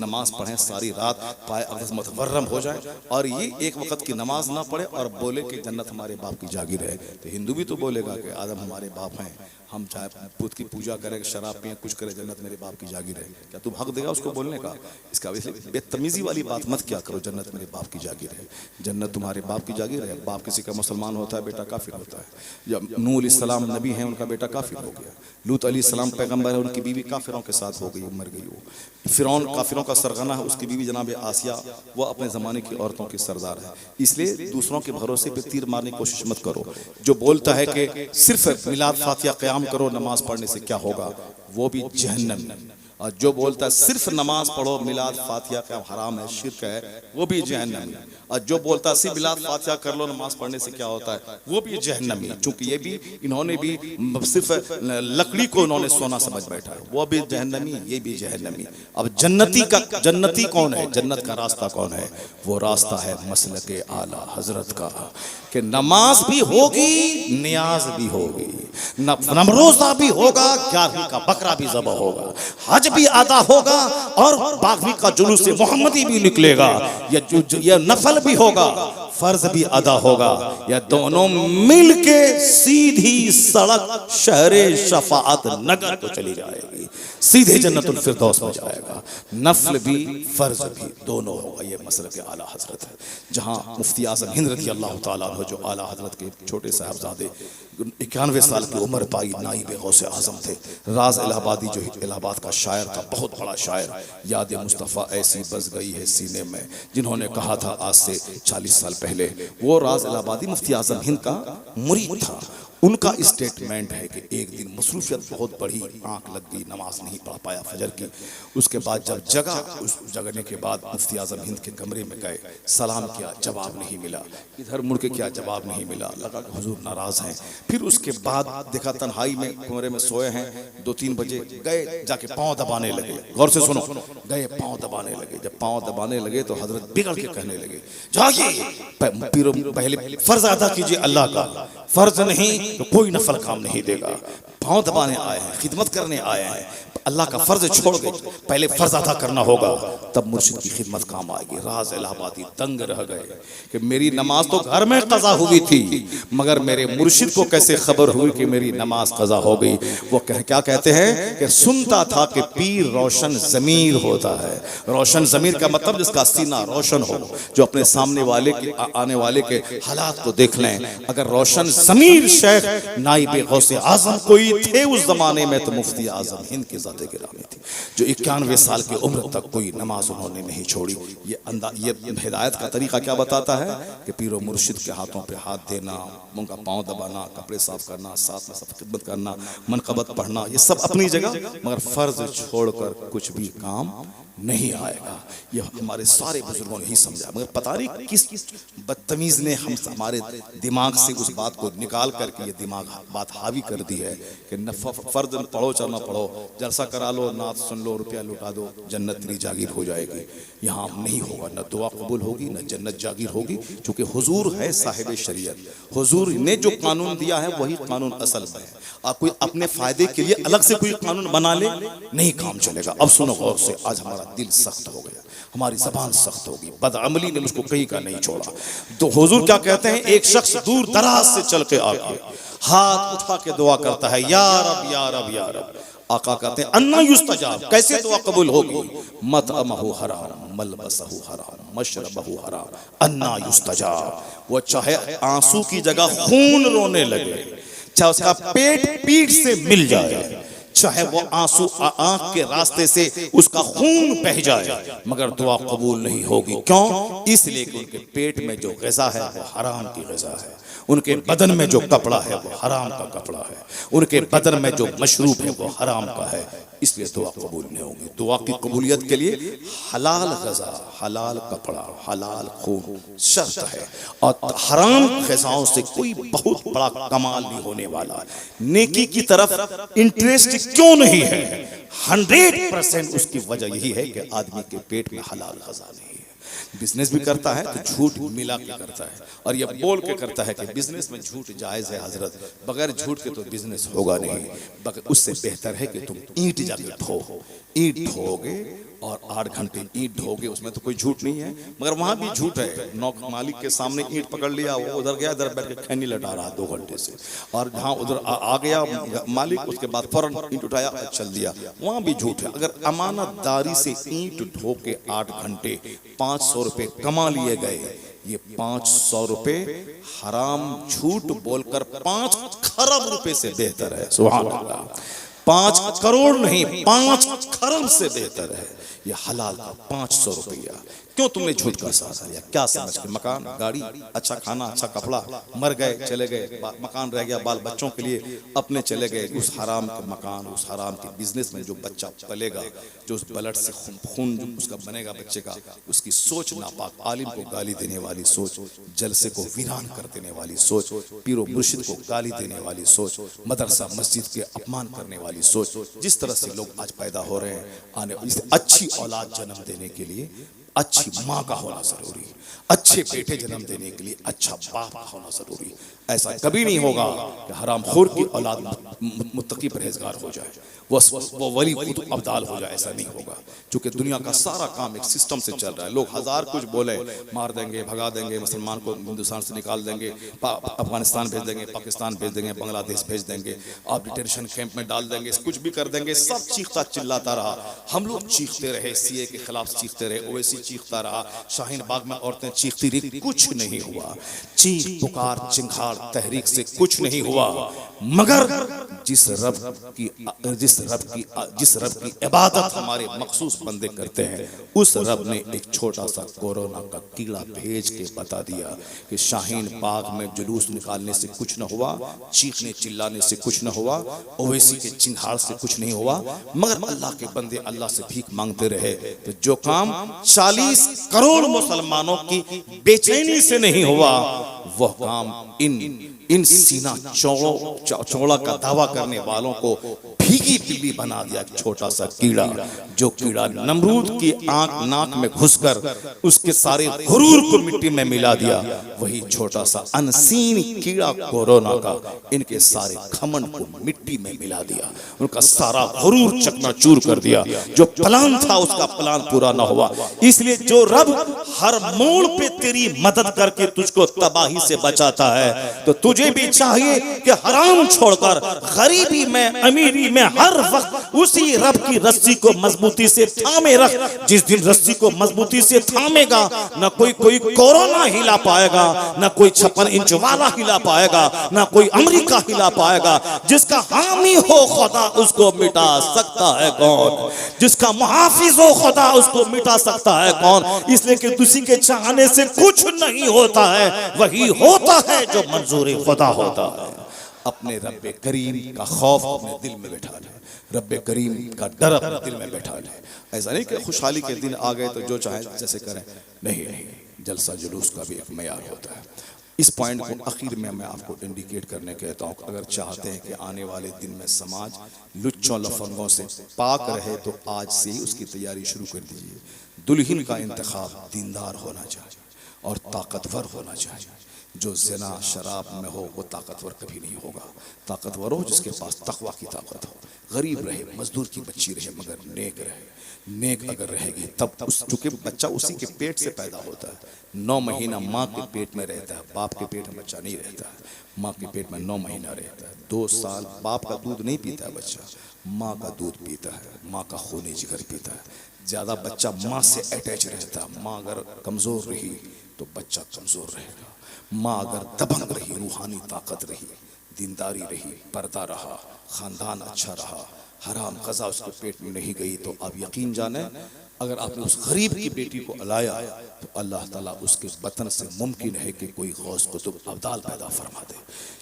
नमाज पढ़ें, सारी रात पाए अक़दस मुतवर्रम हो जाए, और ये एक वक्त की नमाज ना पढ़े और बोले कि जन्नत हमारे बाप की जागीर है। तो हिंदू भी तो बोलेगा कि आदम हमारे बाप हैं, हम चाहे बुत की पूजा करें, शराब पिए, कुछ करें, जन्नत मेरे बाप की जागीर है। क्या तू हक देगा उसको बोलने का? इसका बेतमीजी वाली बात मत क्या करो, जन्नत मेरे बाप की जागीर है, जन्नत तुम्हारे बाप की जागीर है। बाप किसी का मुसलमान होता है, बेटा काफिर होता है। जब नूह अलैहिस्सलाम नबी हैं, उनका बेटा काफिर हो गया। लूत अलैहिस्सलाम पैगंबर है, उनकी बीवी काफिरों के साथ हो गई, मर गई। वो फिरौन काफिरों का सरगना है, उसकी बीवी जनाब आसिया, वो अपने ज़माने की औरतों की सरदार है। इसलिए दूसरों के भरोसे पे तीर मारने की कोशिश मत करो। जो बोलता है कि सिर्फ मिलाद फातिहा क़याम करो, नमाज पढ़ने से क्या होगा, वो भी जहन्नम। और जो बोलता है सिर्फ नमाज पढ़ो, मिलाद फातिहा का हराम है, शिर्क है, वो भी जहन्नमी। और जो बोलता है सिर्फ मिलाद फातिहा कर लो, नमाज पढ़ने से क्या होता है, वो भी जहन्नमी। चूंकि ये भी इन्होंने भी सिर्फ लकड़ी को इन्होंने सोना समझ बैठा है, वो भी जहन्नमी, ये भी जहन्नमी। अब जन्नती कौन है? जन्नत का रास्ता कौन है? वो रास्ता है मसलके आला हजरत का, कि नमाज भी होगी, नियाज भी होगी, नमरोजा भी होगा, 11वीं का बकरा भी ज़बह होगा, हज भी अदा होगा, और 12वीं का जुलूस मोहम्मदी भी निकलेगा। यह नफल भी होगा, फर्ज भी अदा होगा। यह दोनों मिलके सीधी सड़क शहरे शफाअत नगर को चली जाएगी, सीधे जन्नतुल फिरदौस में जाएगा। नफल भी फर्ज भी दोनों होगा। ये मसलक आला हजरत है, जहाँ मुफ्ती आज़म हिंद रज़ी अल्लाह ताला अन्हु, जो आला हजरत के छोटे साहबजादे 91 साल की उम्र पाई, नाइब गौसे आज़म थे। राज इलाहाबादी जो इलाहाबाद का शायर था, बहुत बड़ा शायर, याद मुस्तफ़ा ऐसी बस गई है सीने में, जिन्होंने कहा था आज से 40 साल पहले। वो राज इलाहाबादी मुफ्ती आज़म हिंद का मुरीद था। उनका स्टेटमेंट है कि एक दिन मसरूफियत बहुत बढ़ी, आंख लग गई, नमाज नहीं पढ़ पाया फजर की। उसके बाद जब जगा, उस जगने के बाद मुफ्ती आज़म हिंद के कमरे में गए, सलाम किया, जवाब नहीं मिला, इधर मुड़ के किया, जवाब नहीं मिला, लगा कि हुजूर नाराज हैं। फिर उसके बाद देखा तन्हाई में कमरे में सोए हैं, 2-3 बजे गए, जाके पाँव दबाने लगे। गौर से सुनो, गए पाँव दबाने लगे। जब पाँव दबाने लगे तो हजरत बिगड़ के कहने लगे, जाइए पहले फर्ज अदा कीजिए, अल्लाह का फर्ज नहीं तो कोई नफल काम नहीं देगा। पाँव दबाने आए हैं, खिदमत करने आए हैं, अल्लाह का फर्ज छोड़ गए, पहले फर्ज अदा करना होगा, तब मुर्शिद की खिदमत काम आएगी। राज इलाहाबादी दंग रह गए कि मेरी नमाज तो घर में कज़ा हुई थी, मगर मेरे मुर्शिद को कैसे खबर हुई कि मेरी नमाज कज़ा हो गई। वो क्या कहते हैं कि सुनता था कि पीर रोशन ज़मीर होता है। रोशन ज़मीर का मतलब जिसका सीना रोशन हो, जो अपने सामने वाले के आने वाले के हालात को देख लें। अगर रोशन ज़मीर शेख नाइब गौसे आज़म कोई थे उस जमाने में तो मुफ्ती आजम हिंद की ज़ात गिरामी थी, जो 91 साल की उम्र तक कोई नमाज उन्होंने नहीं छोड़ी। ये हिदायत का तरीका क्या बताता है कि पीरो मुर्शिद के हाथों पे हाथ देना, उनका पाँव दबाना, कपड़े साफ करना, साथ में सब खिदमत करना, मनकबत पढ़ना, ये सब अपनी जगह, मगर फर्ज छोड़कर कुछ भी काम नहीं आएगा। ये हमारे सारे बुजुर्गों ने ही समझा, मगर पता नहीं किस बदतमीज ने हमारे दिमाग से उस बात को निकाल करके ये दिमाग बात हावी कर दी है कि न फर्ज पढ़ो चाहे ना पढ़ो, जलसा करा लो, नात सुन लो, रुपया लुटा दो, जन्नत तेरी जागीर हो जाएगी। यहाँ नहीं होगा, न दुआ कबूल होगी, न जन्नत जागीर होगी, क्योंकि हुजूर है साहिब शरीयत। हुजूर ने जो कानून दिया है वही कानून असल में है। आप कोई अपने फायदे के लिए अलग से कोई कानून बना ले, नहीं काम चलेगा। अब सुनो गौर से, आज हमारा दिल सख्त हो गया, हमारी जबान सख्त होगी, बदअमली ने मुझको कहीं का नहीं छोड़ा। तो हुजूर क्या कहते हैं, एक शख्स दूर दराज से चल के आके हाथ उठा के दुआ करता है, या रब या रब या रब। आका कहते हैं अन्ना युस्तजाब, कैसे दुआ कबूल होगी, मतअमहु हराम, मलबसहु हराम, मशरबहु हराम, अन्ना युस्तजाब। वो चाहे आंसू की जगह खून रोने लगे, चाहे उसका पेट पीठ से मिल जाए, चाहे वो आंसू आंख के रास्ते से उसका खून बह जाए, मगर दुआ कबूल नहीं होगी। क्यों? इसलिए कि उनके पेट में जो ग़िज़ा है वो हराम की ग़िज़ा है, उनके बदन में जो कपड़ा है वो हराम का कपड़ा है, उनके बदन में जो मशरूब है वो हराम का है, इसलिए दुआ कबूल नहीं होगी। दुआ की कबूलियत के लिए हलाल ग़िज़ा, हलाल कपड़ा, हलाल खून शर्त है, और हराम ग़िज़ाओं से कोई बहुत बड़ा कमाल नहीं होने वाला। नेकी की तरफ इंटरेस्ट क्यों नहीं है? 100% उसकी वजह यही है कि आदमी के पेट में हलाल ग़िज़ा नहीं है। बिजनेस भी करता है तो झूठ मिला के करता है, और ये बोल के करता है कि बिजनेस में झूठ जायज़ है हजरत, बगैर झूठ के तो बिजनेस होगा नहीं। उससे बेहतर है कि तुम ईंट जाके ढो, ईंट ढोगे और 8 घंटे ईंट ढोगे, उसमें तो कोई झूठ नहीं है, मगर वहां भी झूठ है। नौकर मालिक के सामने ईंट पकड़ लिया, वो उधर गया, इधर बैठ के खैनी लटा रहा 2 घंटे से, और जहाँ उधर आ गया मालिक, उसके बाद फौरन ईंट उठाया और चल दिया, वहां भी झूठ है। अगर अमानतदारी से ईंट ढो के 8 घंटे 500 रुपए कमा लिए गए, ये 500 रुपए हराम झूठ बोलकर 5 खरब रुपए से बेहतर है। सुभान अल्लाह, 5 करोड़ नहीं, 5 खरब से बेहतर है ये हलाल का 500 रुपया। क्यों तुमने झूठ का सहारा लिया? क्या समझ के? मकान, गाड़ी, अच्छा खाना, अच्छा कपड़ा, मर गए, चले गए, मकान रह गया बाल बच्चों के लिए, अपने चले गए। उस हराम के मकान, उस हराम के बिजनेस में जो बच्चा पलेगा, जो उस ब्लड से खून जो उसका बनेगा बच्चे का, उसकी सोच नापाक, आलिम को गाली देने वाली सोच, जलसे को वीरान कर देने वाली सोच, पीरो मुर्शिद को गाली देने वाली सोच, मदरसा मस्जिद के अपमान करने वाली सोच, जिस तरह से लोग आज पैदा हो रहे हैं, आने अच्छी औलाद जन्म देने के लिए अच्छी माँ का होना जरूरी है, अच्छे बेटे जन्म देने के लिए अच्छा बाप का होना जरूरी है। ऐसा कभी नहीं होगा कि हरामखोर की औलाद मुत्तकी परहेजगार हो जाए, वो वली कुतुब अब्दाल हो जाए, ऐसा नहीं होगा। क्योंकि दुनिया का सारा काम एक सिस्टम से चल रहा है। लोग हजार कुछ बोले, मार देंगे, भगा देंगे, मुसलमान को हिंदुस्तान से निकाल देंगे, अफगानिस्तान भेज देंगे, पाकिस्तान भेज देंगे, बांग्लादेश भेज देंगे, आप डिटेंशन कैंप में डाल देंगे, कुछ भी कर देंगे। सब चीखता चिल्लाता रहा, हम लोग चीखते रहे, सीए के खिलाफ चीखते रहे, ओवैसी चीखता रहा, शाहीन बाग में औरतें चीखती रही, कुछ नहीं हुआ। चीख पुकार चिंगार तहरीक से कुछ नहीं हुआ, मगर जिस रब की इबादत हमारे मखसूस बंदे करते हैं, उस रब ने एक छोटा सा कोरोना का कीड़ा भेज के बता दिया कि शाहीन बाग में जुलूस निकालने से कुछ न हुआ, चीखने चिल्लाने से कुछ न हुआ, ओवैसी के चिंगार से कुछ नहीं हुआ, मगर अल्लाह के बंदे अल्लाह से भीख मांगते रहे। तो जो काम 40 करोड़ मुसलमानों की बेचैनी से नहीं हुआ, वह काम इन सीना चौड़ा का दावा करने वालों को भीगी बिल्ली बना दिया। छोटा सा कीड़ा, जो कीड़ा नमरूद की आंख नाक में घुसकर उसके सारे गुरूर को मिट्टी में मिला दिया, वही छोटा सा अनसीन कीड़ा कोरोना का इनके सारे घमंड को मिट्टी में मिला दिया, उनका सारा गुरूर चकनाचूर कर दिया। जो प्लान था उसका प्लान पूरा ना हुआ। इसलिए जो रब हर मोड़ पे तेरी मदद करके तुझको तबाही से बचाता है, तो तुझे भी चाहिए कि हराम छोड़कर गरीबी में अमीरी में हर वक्त उसी रब की रस्सी को मजबूती से थामे रख। जिस दिन रस्सी को मजबूती से थामेगा न कोई कोरोना हिला पाएगा, न कोई 56 इंच वाला हिला पाएगा, न कोई अमेरिका हिला पाएगा। जिसका हामी हो खुदा उसको मिटा सकता है कौन? जिसका मुहाफिज हो खुदा उसको मिटा सकता है कौन? इसलिए कि तुसी के चाहने से कुछ नहीं होता है, वही होता है जो मंजूर खुदा होता है। अपने रब्बे करीम का खौफ अपने दिल में बैठा ले, रब्बे करीम का डर अपने दिल में बैठा ले। ऐसा नहीं कि खुशहाली के दिन आ गए तो जो चाहे जैसे करें, नहीं नहीं, जलसा जुलूस का भी एक मयार होता है। इस पॉइंट को आखिर में मैं आपको इंडिकेट करने कहता हूँ, अगर चाहते हैं कि आने वाले दिन में समाज लुच्चों लफंगों से पाक रहे तो आज से ही उसकी तैयारी शुरू कर दीजिए। दुल्हन का इंतखाब दीनदार होना चाहिए और ताकतवर होना चाहिए। जो ज़िना शराब में हो वो ताकतवर कभी नहीं होगा। ताकतवर हो जिसके पास तकवा की ताकत हो, गरीब रहे, मजदूर की बच्ची रहे, मगर नेक रहे। नेक अगर रहेगी तब उस, चूंकि बच्चा उसी के पेट से पैदा होता है। 9 महीना माँ के पेट में रहता है, बाप के पेट में बच्चा नहीं रहता है। माँ के पेट में 9 महीना रहता है। 2 साल बाप का दूध नहीं पीता है बच्चा, माँ का दूध पीता है, माँ का खून जिगर पीता है। ज़्यादा बच्चा माँ से अटैच रहता है। माँ अगर कमज़ोर रही तो बच्चा कमज़ोर रहेगा। माँ अगर दबंग रही, रूहानी ताकत रही, दीनदारी रही, पर्दा रहा, ख़ानदान अच्छा रहा, हराम क़ज़ा उसके पेट में नहीं गई, तो आप यकीन जाने अगर आपने उस गरीब की बेटी को अलाया तो अल्लाह ताला उसके बतन से मुमकिन है कि कोई गौस कुतुब अब्दाल पैदा फरमा दे।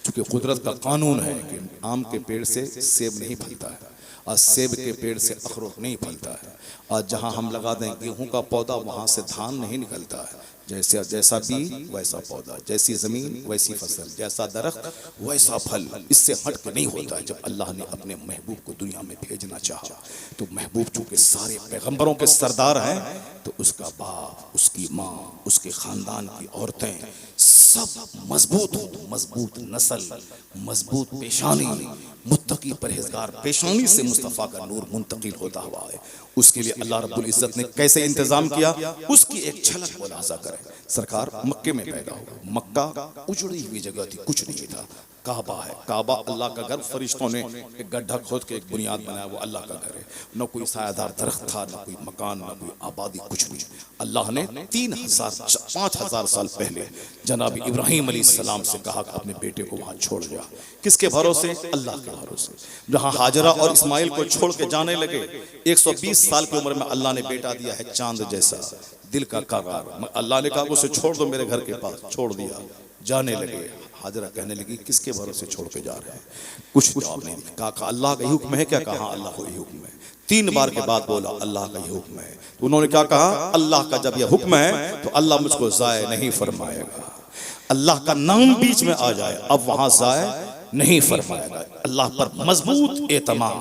चूँकि कुदरत का कानून है कि आम के पेड़ से सेब नहीं फलता है और सेब के पेड़ से अखरोट नहीं फलता है। और जहाँ हम लगा दें गेहूं का पौधा वहाँ से धान नहीं निकलता है। जैसा बीज वैसा पौधा, जैसी ज़मीन वैसी फसल, जैसा दरख्त वैसा फल। इससे हट के नहीं होता है। जब अल्लाह ने अपने महबूब को दुनिया में भेजना चाहा तो महबूब चूँकि सारे पैगंबरों के सरदार हैं तो उसका बाप, उसकी माँ, उसके ख़ानदान की औरतें सब मजबूत हो, मजबूत नस्ल, मजबूत पेशानी, मुत्तकी परहेजगार पेशानी से मुस्तफ़ा का नूर मुंतकिल होता हुआ है। उसके लिए अल्लाह रब्बुल इज़्ज़त ने कैसे इंतज़ाम किया उसकी एक झलक मुलाज़ा करें। सरकार मक्के में पैदा हुआ। मक्का उजड़ी हुई जगह थी, कुछ नहीं था। काबा है, काबा अल्लाह का घर। फरिश्तों ने एक गड्ढा खोद के एक बुनियाद बनाया, वो अल्लाह का घर है। न कोई सायादार दरख्त था, न कोई मकान, न कोई आबादी, कुछ नहीं। अल्लाह ने 5000 साल पहले जनाब इब्राहीम अलैहिस्सलाम से कहा कि अपने बेटे को वहाँ छोड़ जा। किसके भरोसे? अल्लाह के भरोसे। जहाँ हाजरा और इस्माइल को छोड़ के जाने लगे, 120 साल की उम्र में अल्लाह ने बेटा दिया है चांद जैसा, दिल का कागार। अल्लाह ने कहा उसे छोड़ दो मेरे घर के पास, छोड़ दिया। जाने लगे, हाजरा कहने लगी किसके भरोसे छोड़ के जा रहे हैं? कुछ जवाब नहीं दिया। कहा अल्लाह का ही हुक्म है क्या? कहा अल्लाह का ही हुक्म है। 3 बार के बाद बोला अल्लाह का ही हुक्म है। तो उन्होंने क्या कहा? अल्लाह का जब यह हुक्म है तो अल्लाह मुझको ज़ाय नहीं फरमाएगा। अल्लाह का नाम बीच में आ जाए अब वहां ज़ाय नहीं फरमाएगा। अल्लाह पर मजबूत एतमाद,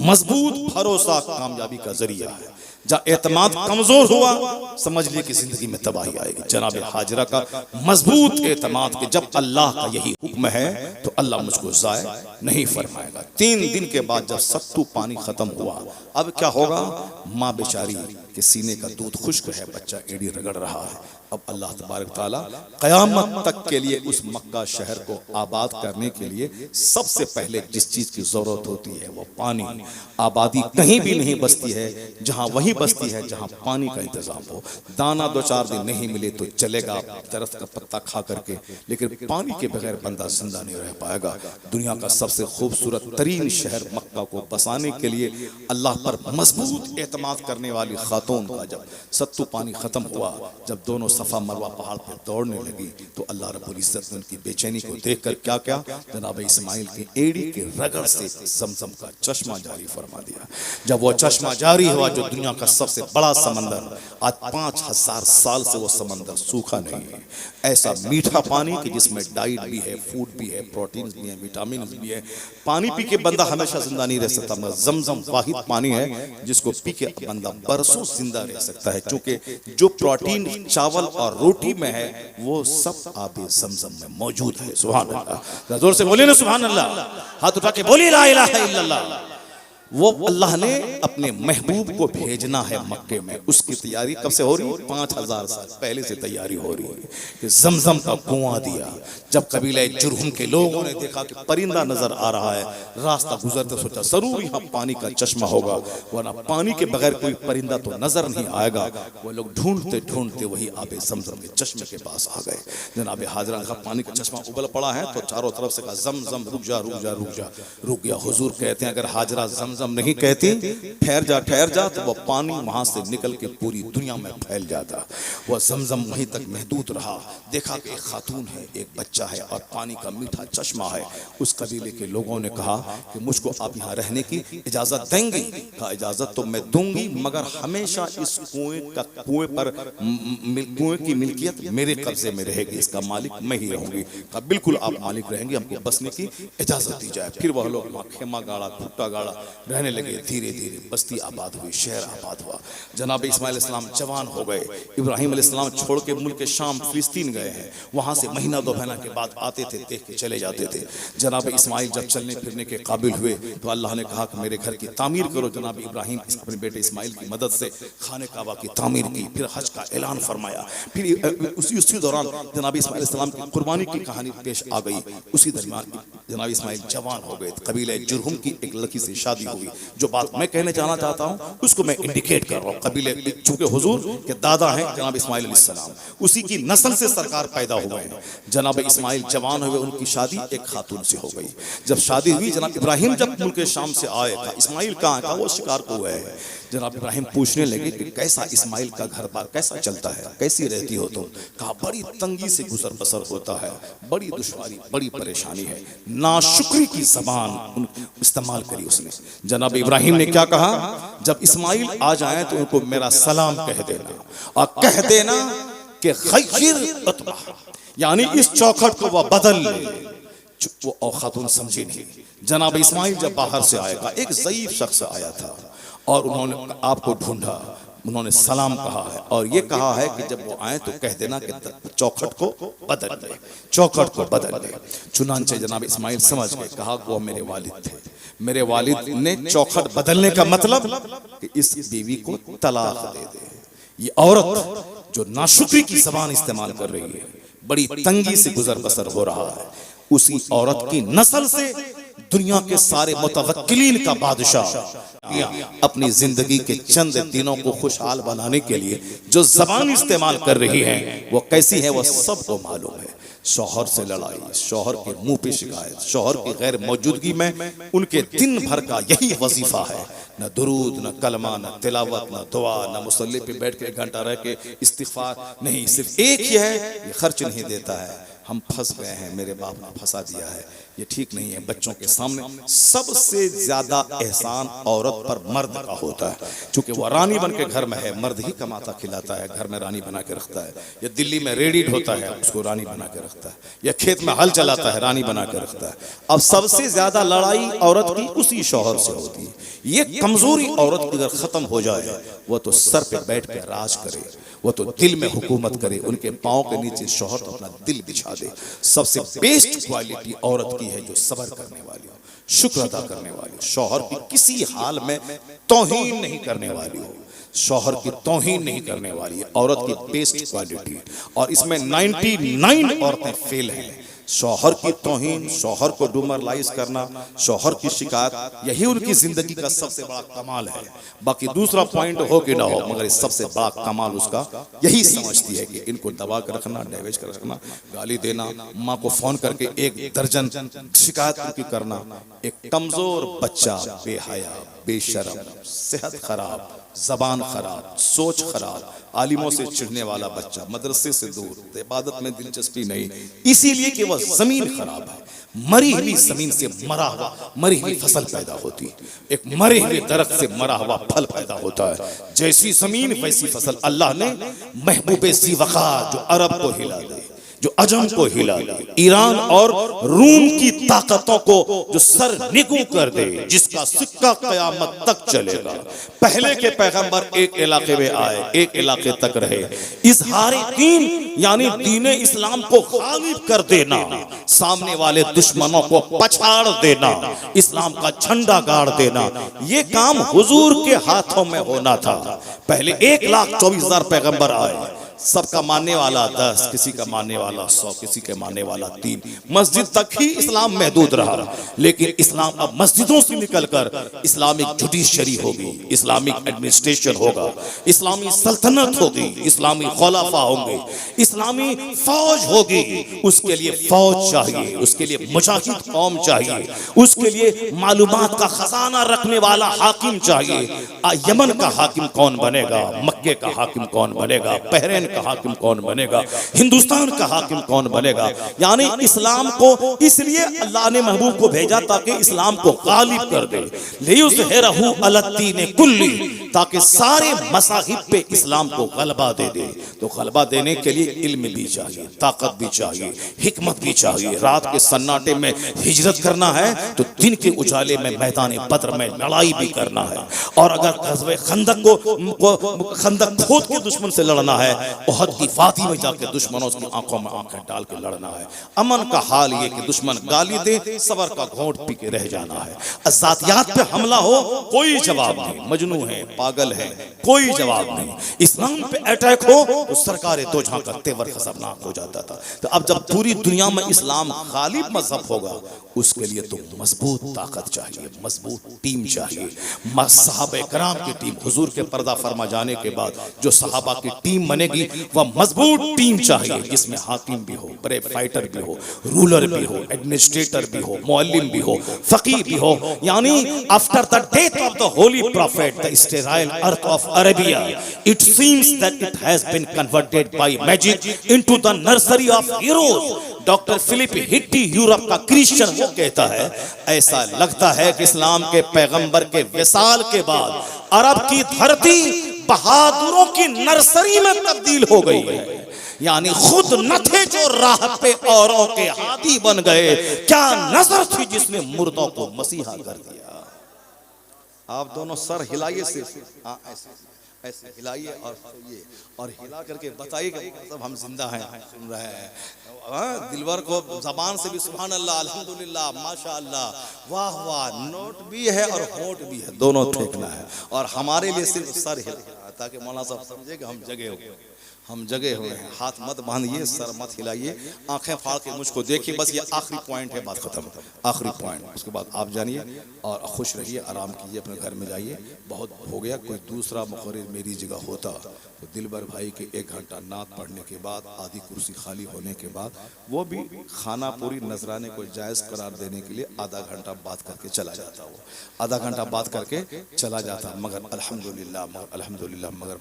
मजबूत भरोसा कामयाबी का जरिया है। जब एतमाद कमजोर हुआ समझ लिए कि जिंदगी में तबाही आएगी। जनाब हाजरा का मजबूत एतमाद कि जब अल्लाह का यही हुक्म है तो अल्लाह मुझको ज़ाय नहीं फरमाएगा। 3 दिन के बाद जब सत्तू पानी खत्म हुआ, अब क्या होगा? माँ बेचारी के सीने का दूध खुश्क है, बच्चा एड़ी रगड़ रहा है। अब अल्लाह तबारक ताला क़यामत तक के लिए उस मक्का शहर को आबाद करने के लिए सबसे पहले जिस चीज़ की ज़रूरत होती है वो पानी। आबादी कहीं भी नहीं बसती है, जहाँ वहीं बसती है जहाँ पानी का इंतज़ाम हो। दाना 2-4 दिन नहीं मिले तो चलेगा, दरख्त का पत्ता खा करके, लेकिन पानी के बगैर बंदा जिंदा नहीं रह पाएगा। दुनिया का सबसे खूबसूरत तरीन शहर मक्का को बसाने के लिए अल्लाह पर मजबूत एतमाद करने वाली खातून का जब सत्तू पानी ख़त्म हुआ, जब दोनों सफ़ा मरवा पहाड़ पर दौड़ने लगी तो अल्लाह रब्बुल इज़्ज़त ने उनकी बेचैनी को देखकर क्या क्या? जनाब इस्माइल की एड़ी के रगड़ से ज़मज़म का चश्मा जारी फरमा दिया। जब वो चश्मा जारी हुआ, जो दुनिया का सबसे बड़ा समंदर, आज 5000 साल से वो समंदर सूखा नहीं है। ऐसा मीठा पानी कि जिसमें डाइट भी है, फूड भी है, प्रोटीन भी है, विटामिन भी है। पानी पी के बंदा हमेशा जिंदा नहीं रह सकता, मगर ज़मज़म वाहिद पानी है जिसको पी के बंदा बरसों जिंदा रह सकता है। क्योंकि जो प्रोटीन चावल और रोटी में है वो सब आबे ज़मज़म में मौजूद है। सुभान अल्लाह, जोर से बोलिए ना सुभान अल्लाह। हाथ उठा के बोलिए ला इलाहा इल्लल्लाह। वो अल्लाह ने अपने महबूब को भेजना है मक्के में, उसकी तैयारी कब से हो रही है? 5000 साल पहले से तैयारी हो रही है कि जमजम का कुआं दिया। जब कबीले जुरहुम के लोगों ने देखा कि परिंदा नजर आ रहा है, रास्ता गुजरते सोचा जरूर यहाँ पानी का चश्मा होगा, वरना पानी के बगैर कोई परिंदा तो नजर नहीं आएगा। वो लोग ढूंढते ढूंढते वही आबे जमजम के चश्मे के पास आ गए। जनाब हाजरा ने कहा पानी का चश्मा उबल पड़ा है, तो चारों तरफ से कहा जमजम रुक जा रुक जा रुक जा। रुक गया। हुजूर कहते हैं अगर हाजरा जमजम नहीं कहती ठहर जा, तो वह पानी वहां से निकल के पूरी दुनिया में फैल जाता। वह जमजम वहीं तक महदूद रहा। देखा कि एक खातून है, एक बच्चा है और पानी का मीठा चश्मा है। उस कबीले के लोगों ने कहा कि मुझको आप यहाँ रहने की इजाजत देंगे? कहा इजाजत तो मैं दूंगी, मगर हमेशा इस कुएं पर कुएं की मिल्कियत मेरे कब्जे में रहेगी, इसका मालिक मैं ही रहूंगी। कहा बिल्कुल आप मालिक रहेंगे, हमको बसने की इजाजत दी जाए। फिर वह लोग वहाँ खेमा गाड़ा भुट्टा गाड़ा रहने लगे। धीरे धीरे बस्ती आबाद हुई, शहर आबाद हुआ। जनाब इस्माइल अलैहिस्सलाम जवान हो गए। इब्राहिम अलैहिस्सलाम छोड़ के मुल्क शाम फिलिस्तीन गए हैं, वहां से महीना दो महीना के बाद आते थे, देख के चले जाते थे। जनाब इस्माइल जब चलने फिरने के काबिल हुए तो अल्लाह ने कहा कि मेरे घर की तामीर करो। जनाब इब्राहिम अपने बेटे इस्माइल की मदद से खाने काबा की तामीर की, फिर हज का ऐलान फरमाया। फिर उसी दौरान जनाब इस्माइल अलैहिस्सलाम की कुर्बानी की कहानी पेश आ गई। उसी दरमियान जनाब इस्माइल जवान हो गए। कबीले जुरहुम की एक लड़की से शादी हुई। जो बात मैं कहने जाना चाहता हूँ उसको मैं इंडिकेट कर रहा हूँ। कबीले चूंकि हुजूर के दादा हैं जनाब इस्माइल अलैहिस्सलाम, उसी की नस्ल से सरकार पैदा हुए हैं। जनाब इस्माइल जवान हुए, उनकी शादी एक खातून से हो गई। जब शादी हुई, जनाब इब्राहिम जब मुल्क शाम से आए, था इस्माइल कहाँ था? वो शिकार को हुए है। जनाब इब्राहिम पूछने लगे कि कैसा इस्माइल का घर बार कैसा चलता है, कैसी रहती हो तुम? कहा बड़ी तंगी से गुजर बसर होता है, बड़ी दुश्वारी, बड़ी परेशानी है। नाशुक्री की जबान इस्तेमाल करी उसने। जनाब इब्राहिम ने क्या कहा? जब इस्माइल आ जाए तो उनको मेरा सलाम कह देना और कह देना कि खैर अतबा, यानी इस चौखट को वह बदल ले। वो और खातून समझी नहीं। जनाब इस्माइल जब बाहर से आएगा, एक ज़ईफ शख्स आया था और उन्होंने आपको ढूंढा, उन्होंने सलाम कहा है और ये कहा है कि जब वो आए तो कह देना कि चौखट को बदल दे, चौखट को बदल दे। चुनांचे जनाब इस्माइल समझ गए। कहा वो मेरे वालिद थे, मेरे वालिद ने चौखट बदलने का मतलब कि इस बीवी को तलाक दे दे। ये औरत जो नाशुक्री की जबान इस्तेमाल कर रही है, बड़ी तंगी से गुजर बसर हो रहा है, उसी औरत की नस्ल से दुनिया के सारे मुतवक्किलीन का बादशाह अपनी जिंदगी के चंद दिनों को खुशहाल बनाने के लिए जो जबान इस्तेमाल कर रही है वो कैसी है, वो सबको मालूम है। शौहर से लड़ाई, शौहर के मुंह पे शिकायत, शौहर की गैर मौजूदगी में उनके दिन भर का यही वजीफा है। न दुरूद, न कलमा, न तिलावत, न दुआ, न मुसल्ले पे बैठ के 1 घंटा रह के इस्तिगफार नहीं, सिर्फ एक ही है, ये खर्च नहीं देता है। हम फंस गए हैं, मेरे बाप ने फंसा दिया है, ये ठीक नहीं है। बच्चों के सामने सबसे ज्यादा एहसान औरत पर मर्द का होता है, क्योंकि वह रानी बन के घर में है, मर्द ही कमाता खिलाता है, घर में रानी बना के रखता है। या दिल्ली में रेडी ढोता है, उसको रानी बना के रखता है, या खेत में हल चलाता है, रानी बना के रखता है। अब सबसे ज्यादा लड़ाई औरत की उसी शौहर से होती है। ये कमजोरी औरत की अगर खत्म हो जाए, वह तो सर पे बैठ के राज करे, वो तो दिल में हुकूमत करे, उनके पांव के नीचे शौहर तो अपना दिल बिछा दे। सबसे बेस्ट क्वालिटी औरत की है जो सब्र करने वाली हो, शुक्र अदा करने वाली हो, शौहर की किसी हाल में तौहीन नहीं करने वाली हो, शौहर की तौहीन नहीं करने वाली है औरत की बेस्ट क्वालिटी। और इसमें 99 औरतें फेल हैं। शौहर की तौहीन, शौहर को डिमोरलाइज करना, शौहर की शिकायत, यही उनकी जिंदगी का सबसे बड़ा कमाल है। बाकी दूसरा पॉइंट हो कि ना हो, मगर इस सबसे बड़ा कमाल उसका यही समझती है कि इनको दबा कर रखना, डैमेज कर रखना, गाली देना, माँ को फोन करके 1 दर्जन शिकायत उनकी करना। एक कमजोर बच्चा, बेहया, बेशरम, सेहत खराब, जबान खराब, सोच खराब, आलिमों से चिढ़ने वाला बच्चा, मदरसे से दूर, इबादत में दिलचस्पी नहीं, इसीलिए कि वह जमीन खराब है। मरी हुई जमीन से मरा हुआ, मरी हुई फसल पैदा होती है, एक मरे हुए दरख्त से मरा हुआ फल पैदा होता है। जैसी जमीन वैसी फसल। अल्लाह ने महबूबे ज़ीवक़ार जो अरब को हिला दे, जो अजम को हिला दे, ईरान और रूम की ताकतों को जो सर निगू कर दे, जिसका सिक्का क़यामत तक चलेगा। पहले के पैगंबर एक इलाके में आए, एक इलाके तक रहे, इज़हार दीन यानी दीन इस्लाम को गालिब कर देना, सामने वाले दुश्मनों को पछाड़ देना, इस्लाम का झंडा गाड़ देना, ये काम हुजूर के हाथों में होना था। पहले 1,24,000 पैगंबर आए, सबका मानने वाला 10, किसी का मानने वाला 100, किसी के मानने वाला 3। मस्जिद तक ही इस्लाम महदूद रहा, लेकिन इस्लाम अब मस्जिदों से निकलकर इस्लामिक जुडिशरी होगी, इस्लामिक एडमिनिस्ट्रेशन होगा, इस्लामी सल्तनत होगी, इस्लामी खुलाफा होंगे, इस्लामी फौज होगी। उसके लिए फौज चाहिए, उसके लिए मुजाहिद कौम चाहिए, उसके लिए मालूमात का खजाना रखने वाला हाकिम चाहिए। यमन का हाकिम कौन बनेगा, मक्के का हाकिम कौन बनेगा, बहरीन का हाकिम कौन बनेगा, हिंदुस्तान का हाकिम कौन बनेगा। यानी इस्लाम को इसलिए अल्लाह ने महबूब को भेजा ताकि इस्लाम को गालिब कर दे, लियुज़हिरहु अलद्दीन कुल्ली, ताकि सारे मज़ाहिब पे इस्लाम को गलबा दे दे। तो गलबा देने के लिए इल्म भी चाहिए, ताकत भी चाहिए, हिकमत भी चाहिए। रात के सन्नाटे में हिजरत करना है तो दिन के उजाले में मैदान बद्र में लड़ाई भी करना है। और अगर ग़ज़वे खंदक को खंदक खोद के दुश्मन से लड़ना है, उहद की वादी में जाके दुश्मनों की आंखों में आंखें डाल के लड़ना है। अमन का हाल ये कि दुश्मन गाली दे, सबर का घोंट पी के रह जाना है। अज़ातियात पे हमला हो, कोई जवाब नहीं, मजनू है, पागल है, कोई जवाब नहीं। इस्लाम पे अटैक हो तो सरकारे दो जहां का तेवर खतरनाक हो जाता था। तो अब जब पूरी दुनिया में इस्लाम गालिब मजहब होगा, उसके लिए तो मजबूत ताकत चाहिए, मजबूत टीम चाहिए। सहाबा कराम की टीम, हुजूर के पर्दा फरमा जाने के बाद जो सहाबा की टीम बनेगी वह मजबूत टीम चाहिए, जिसमें हाकिम भी हो, बड़े फाइटर भी हो, रूलर भी हो, एडमिनिस्ट्रेटर भी हो, मुअल्लिम भी हो, फकीह भी हो। यानी after the death of the holy prophet the sterile earth of Arabia it seems that it has been converted by magic into the nursery of heroes. Doctor Philip Hitti Europe का Christian वो कहता है, ऐसा लगता है कि इस्लाम के पैगंबर के विसाल के बाद अरब की धरती बहादुरों की नर्सरी में तब्दील हो गई है। यानी खुद न थे जो राह पे औरों के हादी बन गए, क्या नजर थी जिसने मुर्दों को मसीहा कर दिया। आप दोनों सर हिलाइए, सिर्फ ऐसे हिलाइए और हिला करके बताइए कि सब हम जिंदा हैं, सुन रहे हैं। दिलवर को जबान से भी सुभान अल्लाह, अल्हम्दुलिल्लाह, माशा अल्लाह, वाह वाह, नोट भी है और होठ भी है, दोनों फेंकना है। और हमारे लिए सिर्फ सर हिला, ताकि मौलाना साहब समझे कि हम जगे हो, हम जगे हुए हैं। हाथ मत बांधिए, सर मत हिलाइए, आंखें फाड़ के मुझको देखिए, बस ये आखिरी पॉइंट है, बात खत्म, आखिरी पॉइंट। उसके बाद आप जानिए और खुश रहिए, आराम कीजिए, अपने घर में जाइए। बहुत हो गया, कोई दूसरा मुक़र्रिर मेरी जगह होता तो दिलबर भाई के 1 घंटा नात पढ़ने के बाद, आधी कुर्सी खाली होने के बाद, वो भी खाना पूरी नजराने को जायज़ करार देने के लिए आधा घंटा बात करके चला जाता, वो आधा घंटा बात करके चला जाता। मगर अल्हम्दुलिल्लाह, मगर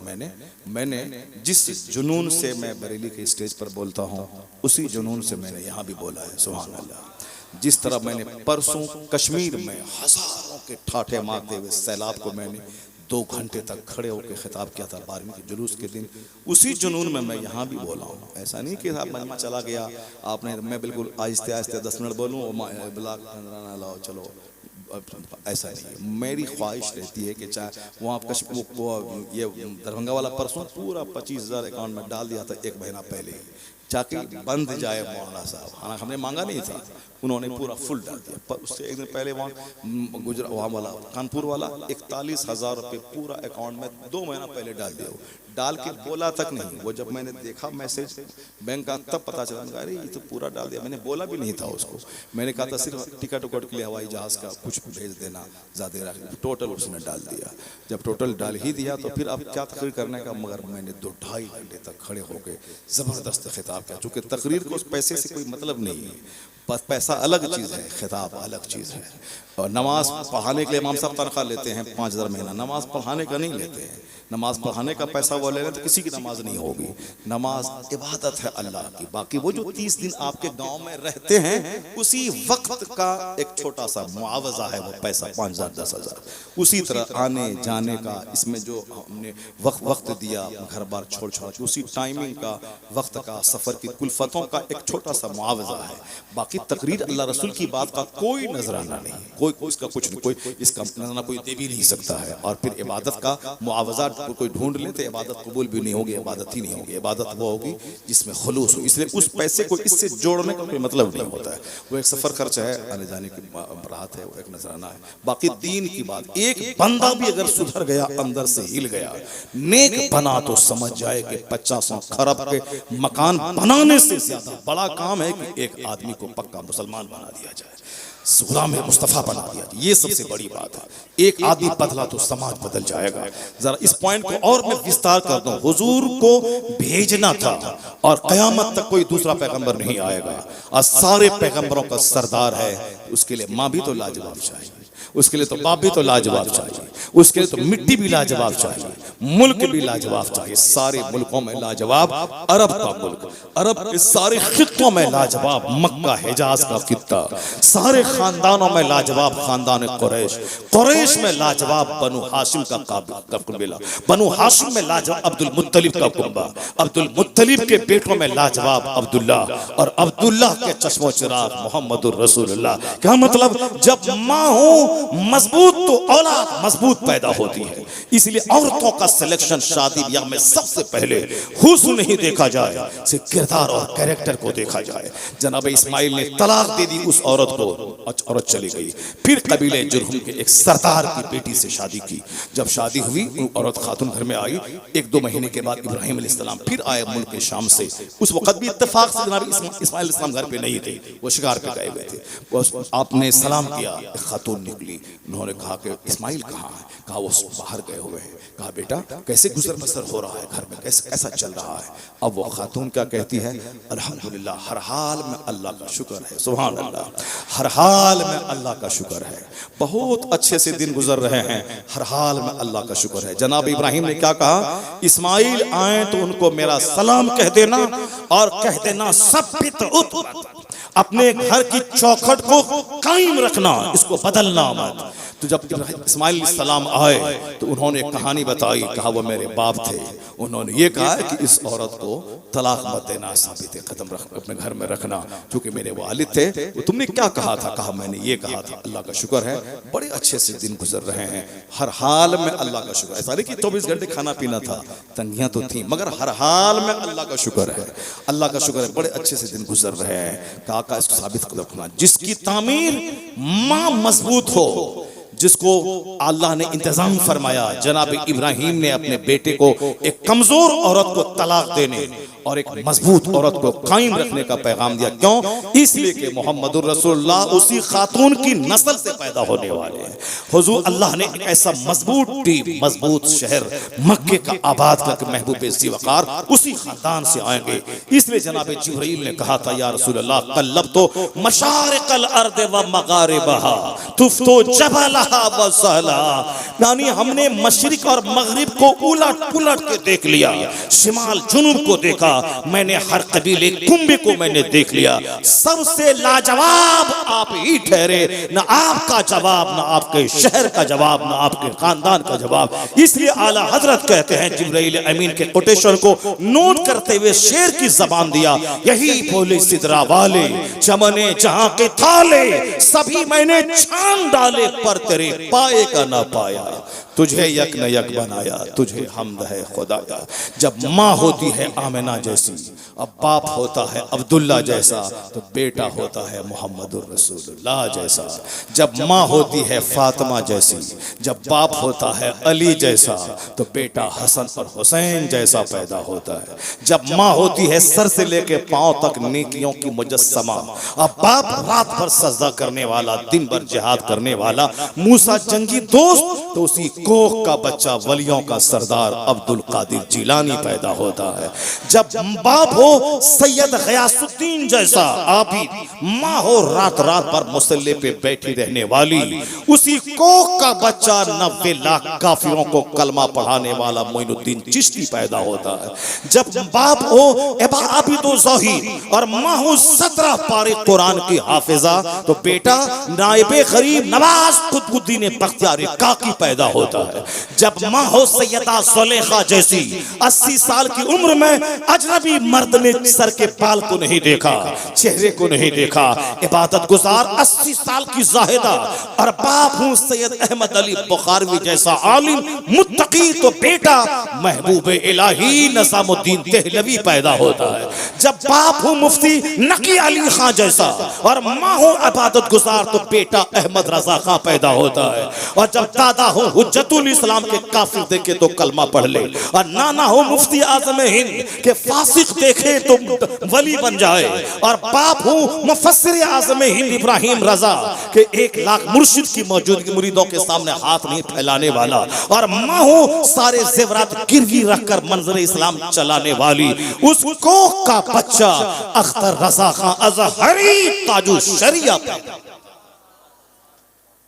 मैंने जिस जुनून से मैं बरेली के स्टेज पर बोलता हूँ, उसी जुनून से मैंने यहाँ भी बोला है, सुभान अल्लाह। जिस तरह मैंने परसों कश्मीर में हजारों के ठाठे मारते हुए सैलाब को मैंने 2 घंटे तक खड़े होकर खिताब किया था 12वीं के जुलूस के दिन, उसी जुनून में मैं यहाँ भी बोला हूँ। ऐसा नहीं कि साहब मैं चला गया आपने, मैं बिल्कुल आहिस्ते आहिस्ते 10 मिनट बोलूँ और लाओ चलो, ऐसा नहीं। मेरी ख्वाहिश रहती है कि चाहे वहाँ कश्मीर ये दरभंगा वाला परसों पूरा 25,000 अकाउंट में डाल दिया था 1 महीना पहले ही, ताकि बंद जाए मौलाना साहब। हालांकि हमने मांगा नहीं था, उन्होंने पूरा फुल डाल दिया। पर उससे 1 दिन पहले वहाँ वाला कानपुर वाला 41,000 रुपये पूरा अकाउंट में 2 महीना पहले डाल दिया। डाल के बोला तक नहीं, वो जब मैंने देखा मैसेज बैंक का तब पता चला, अरे ये तो पूरा डाल दिया। मैंने बोला भी नहीं था उसको, मैंने कहा था सिर्फ टिकट उकट के लिए हवाई जहाज़ का कुछ भेज देना, ज़्यादा टोटल उसने डाल दिया। जब टोटल डाल ही दिया तो फिर अब क्या तकरीर करने का, मगर मैंने 2-2.5 घंटे तक खड़े होकर ज़बरदस्त खिताब किया। चूँकि तकरीर को उस पैसे से कोई मतलब नहीं है, पैसा अलग चीज़ है, खिताब अलग चीज़ है। और नमाज पढ़ाने के लिए इमाम साहब तनख्वाह लेते हैं 5,000 महीना, नमाज पढ़ाने का नहीं लेते हैं। नमाज पढ़ाने का पैसा वो ले रहे तो किसी की नमाज नहीं होगी। नमाज इबादत है अल्लाह की। बाकी वो जो 30 दिन आपके गांव में रहते हैं उसी वक्त का एक छोटा सा मुआवजा है वो पैसा 5,000 10,000। उसी तरह आने जाने का, इसमें जो हमने वक्त दिया घर बार छोड़ के, उसी टाइमिंग का, वक्त का, सफर की कुलफतों का एक छोटा सा मुआवजा है। बाकी तकरीर अल्लाह रसूल की बात का कोई नजराना नहीं, कोई इसका कुछ नहीं, कोई इसका नजराना कोई दे भी नहीं सकता है। और फिर इबादत का मुआवजा कोई ढूंढ ले तो इबादत कबूल भी नहीं होगी, इबादत ही नहीं होगी। इबादत वो होगी जिसमें खुलूस हो। इसलिए उस पैसे को इससे जोड़ने का कोई मतलब नहीं होता है। वो एक सफर खर्च है, आने जाने की राहत है, वो एक नजराना है। बाकी दीन की बात, एक बंदा भी अगर सुधर गया, अंदर से हिल गया, नेक बना तो समझ जाए कि 50 खरब के मकान बनाने से ज्यादा बड़ा काम है कि एक आदमी को पक्का मुसलमान बना दिया जाए, गुलाम मुस्तफा बना दिया जाए। ये सबसे बड़ी बात है। एक आदमी बदला तो समाज बदल जाएगा। जरा इस पॉइंट को और मैं विस्तार कर दूं। हुजूर को भेजना था और कयामत तक कोई दूसरा पैगंबर नहीं आएगा और सारे पैगंबरों का सरदार है। उसके लिए माँ भी तो लाजवाब चाहिए, उसके लिए तो बाप भी तो लाजवाब चाहिए, उसके लिए तो मिट्टी भी लाजवाब चाहिए, मुल्क भी लाजवाब चाहिए। सारे मुल्कों में लाजवाब अरब का मुल्क, अरब के सारे खित्तों में लाजवाब मक्का हिजाज का खित्ता, सारे खानदानों में लाजवाब खानदान कुरैश, कुरैश में लाजवाब बनु हाशिम का कुंबा, बनु हाशिम में लाजवाब अब्दुल मुत्तलिब का कुंबा, अब्दुल मुत्तलिब के बेटों में लाजवाब अब्दुल्ला, और अब्दुल्ला के चश्मो चिराग मोहम्मदुर रसूलुल्लाह। क्या मतलब, जब माँ हो मजबूत तो औलाद मजबूत पैदा होती है। इसलिए औरतों का सिलेक्शन शादी ब्याह में सबसे पहले हुस्न नहीं देखा जाए, से किरदार और कैरेक्टर को देखा जाए। जनाब इस्माइल ने तलाक दे दी उस औरत को, औरत चली गई। फिर कबीले जुर्हुम के एक सरदार की बेटी से शादी की। जब शादी हुई, औरत खातून घर में आई। 1-2 महीने के बाद इब्राहिम अलैहिस्सलाम फिर आए मुल्क के शाम से। उस वक्त भी इत्तेफाक से जनाब इस्माइल अलैहिस्सलाम घर पे नहीं थे, वो शिकार पे गए हुए थे। आपने सलाम किया, एक खातून निकली। उन्होंने कहा कि इस्माइल कहाँ है? कहा वो बाहर गए हुए हैं। कहा बेटा कैसे गुजर बसर हो रहा है घर में, कैसा चल रहा है? अब वो खातून क्या कहती है? अल्हम्दुलिल्लाह, हर हाल में अल्लाह का शुक्र है। सुभान अल्लाह, हर हाल में अल्लाह का शुक्र है। बहुत अच्छे से दिन गुजर रहे हैं, हर हाल में अल्लाह का शुक्र है। जनाब इब्राहिम ने क्या कहा? इस्माइल आए तो उनको मेरा सलाम कह देना और कह देना सब अपने घर की चौखट को कायम रखना, इसको बदलना मत। तो जब इस्माइल सलाम आए तो उन्होंने एक कहानी बताई। कहा वो मेरे बाप थे, उन्होंने ये कहा कि इस औरत को तलाक मत देना, साबित कदम रख अपने घर में रखना, क्योंकि मेरे वालिद थे। तो तुमने क्या कहा था? कहा मैंने ये कहा था। अल्लाह का शुक्र है, बड़े अच्छे से दिन गुजर रहे हैं, हर हाल में अल्लाह का शुक्र है। ऐसा नहीं कि 24 घंटे खाना पीना था, तंगियां तो थी, मगर हर हाल में अल्लाह का शुक्र है, अल्लाह का शुक्र है, बड़े अच्छे से दिन गुजर रहे हैं। कहा इसको साबित कदम रखना, जिसकी तामीर मां मजबूत हो, जिसको अल्लाह ने इंतजाम फरमाया। जनाब इब्राहिम ने अपने बेटे को एक कमजोर औरत को तलाक देने और एक मजबूत औरत को कायम रखने का पैगाम दिया। क्यों? इसलिए कि मोहम्मदुर रसूलुल्लाह उसी खातून की नस्ल से पैदा होने वाले हैं। हुजूर अल्लाह ने एक ऐसा मजबूत शहर मक्के का आबाद करके महबूब ज़ीवकार उसी खानदान से आएंगे। इसलिए जनाब जिब्रील ने कहा था, या रसूलल्लाह कल्लब तो मशारिकल अर्द व मगारिबहा तुफ्तो जबलहा व सहला, यानी हमने मशरिक और मगरिब को उलट पुलट के देख लिया, शिमाल जुनूब को देखा, मैंने हर कबीले कुंबे को मैंने देख लिया। सबसे लाजवाब आप ही ठहरे, ना आपका जवाब, ना आपके शहर का जवाब, ना आपके खानदान का जवाब। इसलिए आला हजरत कहते हैं, जिब्राइल अमीन के कोटेशन को नोट करते हुए शेर की जबान दिया, यही बोले सिदरा वाले चमने जहां के थाले, सभी मैंने छान डाले पर तेरे पाए का ना पाया। तुझे यक न यक बनाया, तुझे हमद है खुदाया। जब माँ होती है आमिना जैसी, अब बाप होता है अब्दुल्ला जैसा, तो बेटा होता है मोहम्मदुर रसूलुल्लाह जैसा। जब माँ होती है फातिमा जैसी, जब बाप होता है अली जैसा, तो बेटा हसन और हुसैन जैसा पैदा होता है। जब माँ होती है सर से लेके पांव तक नेकियों की मुजस्समा, अब बाप रात भर सजदा करने वाला, दिन भर जिहाद करने वाला, मूसा जंगी दोस्त, तो उसी कोख का बच्चा वलियों का सरदार अब्दुल कादिर जिलानी पैदा होता है। जब बाप हो सैयद गयासुद्दीन जैसा आबिद, माँ हो रात रात पर मुसल्ले पे बैठी रहने वाली, उसी कोख का बच्चा 90 लाख काफिरों को कलमा पढ़ाने वाला मोइनुद्दीन चिश्ती पैदा होता है। जब बाप हो आबिदो ज़हीर और माँ हो 17 पारे कुरान की हाफिजा, तो बेटा नाइबे गरीब नवाज कुतुबुद्दीन बख्तियार काकी पैदा होता है। जब माँ हो सैयदा ज़ुलेखा जैसी 80 साल की उम्र में अजनबी मर्द ने सर के बाल को नहीं देखा, चेहरे को नहीं देखा, इबादत गुजार 80 साल की जाहिदा, और बाप हूँ सैयद अहमद अली बुखारवी जैसा आलिम मुत्तकी, तो बेटा महबूब इलाही निजामुद्दीन देहलवी पैदा होता है। जब बाप हूँ मुफ्ती नकी अली खां जैसा और माँ हूँ इबादत गुजार, तो बेटा अहमद रजा खां पैदा होता है। और जब दादा हो हुज्जतुल इस्लाम के काफिर देखे तो कलमा पढ़ ले, और नाना हो मुफ्ती आजम हिंद के फासिक देखे तो वली बन जाए, और बाप हूँ मुफस्सिर आजम हिंद इब्राहिम रजा के 1 लाख मुर्शिद की मौजूदगी मुरीदों के सामने हाथ नहीं फैलाने वाला, और माँ हूँ सारे जेवरात गिरवी रखकर मंजर इस्लाम चलाने वाली, उस कोख का बच्चा अख्तर रजा खां अजहरी ताजु शरिया पैदा।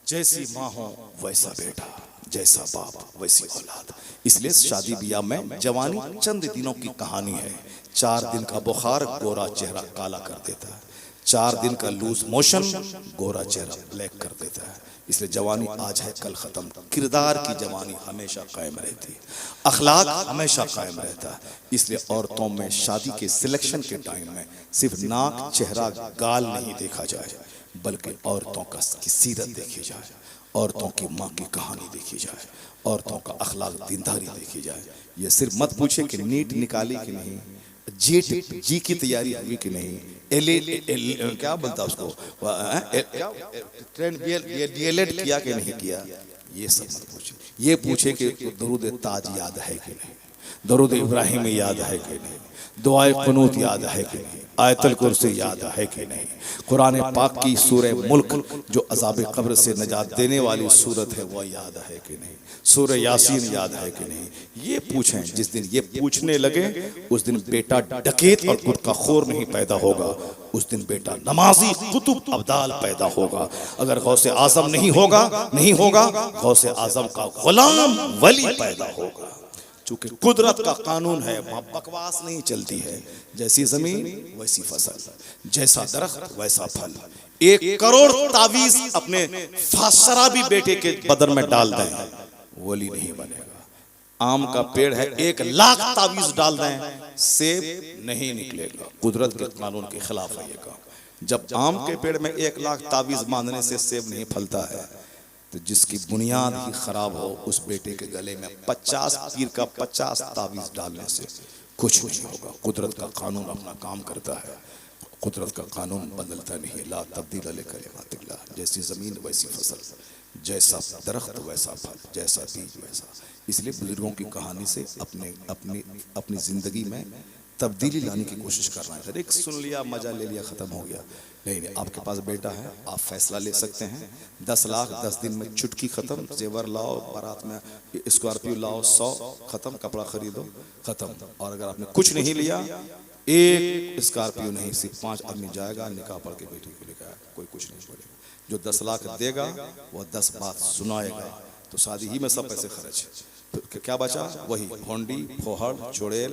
जैसी माँ हो वैसा बेटा, जैसा बाप वैसी औलाद। इसलिए शादी ब्याह में जवानी चंद दिनों की कहानी है। 4 दिन का बुखार गोरा चेहरा काला कर देता है, 4 दिन का लूज मोशन गोरा चेहरा ब्लैक कर देता है। इसलिए जवानी आज है कल खत्म। किरदार की जवानी हमेशा कायम रहती है, अखलाक हमेशा कायम रहता है। इसलिए औरतों में शादी के सिलेक्शन के टाइम में सिर्फ नाक, चेहरा, गाल नहीं देखा जाए, बल्कि औरतों की सीरत देखी जाए, औरतों की माँ की कहानी देखी जाए, औरतों का अखलाक दीनदारी देखी जाए। ये सिर्फ मत पूछे कि नीट निकाली कि नहीं, जेट जी की तैयारी हुई कि नहीं, क्या बोलता उसको, डीएलएड किया कि नहीं किया, ये सब मत पूछे। ये पूछे कि दरूद ताज याद है कि नहीं, दरूद इब्राहिम याद है कि नहीं, दुआए कुनूत याद है कि नहीं, आयतुल कुर्सी याद है कि नहीं, कुरान पाक की सूरह मुल्क जो अज़ाब कब्र से नजात देने वाली सूरत है वो याद है कि नहीं, सूरह यासीन याद है कि नहीं। ये पूछें। जिस दिन ये पूछने लगे उस दिन बेटा डकैत और गुटखाखोर नहीं पैदा होगा, उस दिन बेटा नमाजी कुतुब अब्दाल पैदा होगा। अगर गौसे आजम नहीं होगा गौसे आजम का गुलाम वली पैदा होगा। चूंकि कुदरत का कानून है, बकवास नहीं चलती है। जैसी जमीन वैसी फसल, जैसा दरख्त वैसा फल। 1 करोड़ तावीज अपने शराबी बेटे के बदन में डाल दें, वली नहीं बनेगा। आम का पेड़ है, 1 लाख तावीज डाल दें, सेब नहीं निकलेगा। कुदरत के कानून के खिलाफ है ये काम। जब आम के पेड़ में 1 लाख तावीज बांधने से सेब नहीं फलता है, तो जिसकी बुनियाद ही खराब हो उस बेटे के गले में 50 पीर का 50 तावीज डालने से कुछ नहीं होगा। कुदरत का कानून अपना काम करता है, कुदरत का कानून बदलता नहीं। ला तब्दील लिकलिमातिल्लाह। जैसी जमीन वैसी फसल, जैसा दरख्त वैसा फल, जैसा बीज वैसा। इसलिए बुजुर्गों की कहानी से अपनी जिंदगी में तब्दीली लाने की कोशिश करना है। एक सुन लिया, मजा ले लिया, खत्म हो गया। नहीं, आपके पास बेटा है, आप फैसला ले सकते हैं। 10 लाख 10 दिन में चुटकी खत्म, जेवर लाओ, बारात में स्कॉर्पियो लाओ, 100 खत्म, कपड़ा खरीदो खत्म। और अगर आपने कुछ नहीं लिया, 1 स्कॉर्पियो नहीं, सिर्फ 5 आदमी जाएगा, निकाह पढ़ के बेटी को लेकर, कोई कुछ नहीं बोलेगा। जो 10 लाख देगा वो 10 बात सुनाएगा, तो शादी ही में सब पैसे खर्च। तो क्या बचा? वही होंडी, फोहड़, चुड़ैल,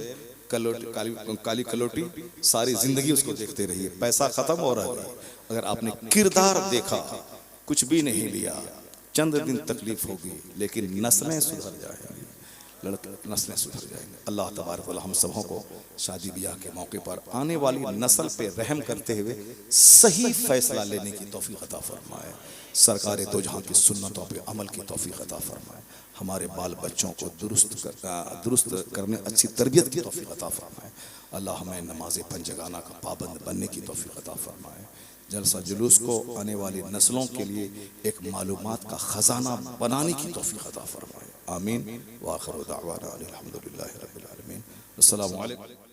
काली कलोटी, सारी जिंदगी उसको देखते रहिए। पैसा खत्म हो रहा है। अगर आपने किरदार देखा, कुछ भी नहीं लिया, चंद दिन तकलीफ होगी, लेकिन नस्लें सुधर जाएंगी, नस्लें सुधर जाएंगी। अल्लाह तबारक व तआला हम सबों को शादी ब्याह के मौके पर आने वाली नस्ल पे रहम करते हुए सही फैसला लेने की तौफीक अता फरमाए। सरकार दो जहां की सुन्नतों पे अमल की तौफीक अता फरमाए। हमारे बाल बच्चों को दुरुस्त करने, अच्छी तरबियत की तौफीक अता फरमाए। अल्लाह हमें नमाज पंजगाना का पाबंद बनने की तौफीक अता फरमाए। जलसा जुलूस को आने वाली नस्लों के लिए एक मालूमात का खजाना बनाने की तौफीक अता फरमाए। आमीन। व आखिर दावाना अनिल हम्दुलिल्लाहि रब्बिल आलमीन। अस्सलामु अलैकुम।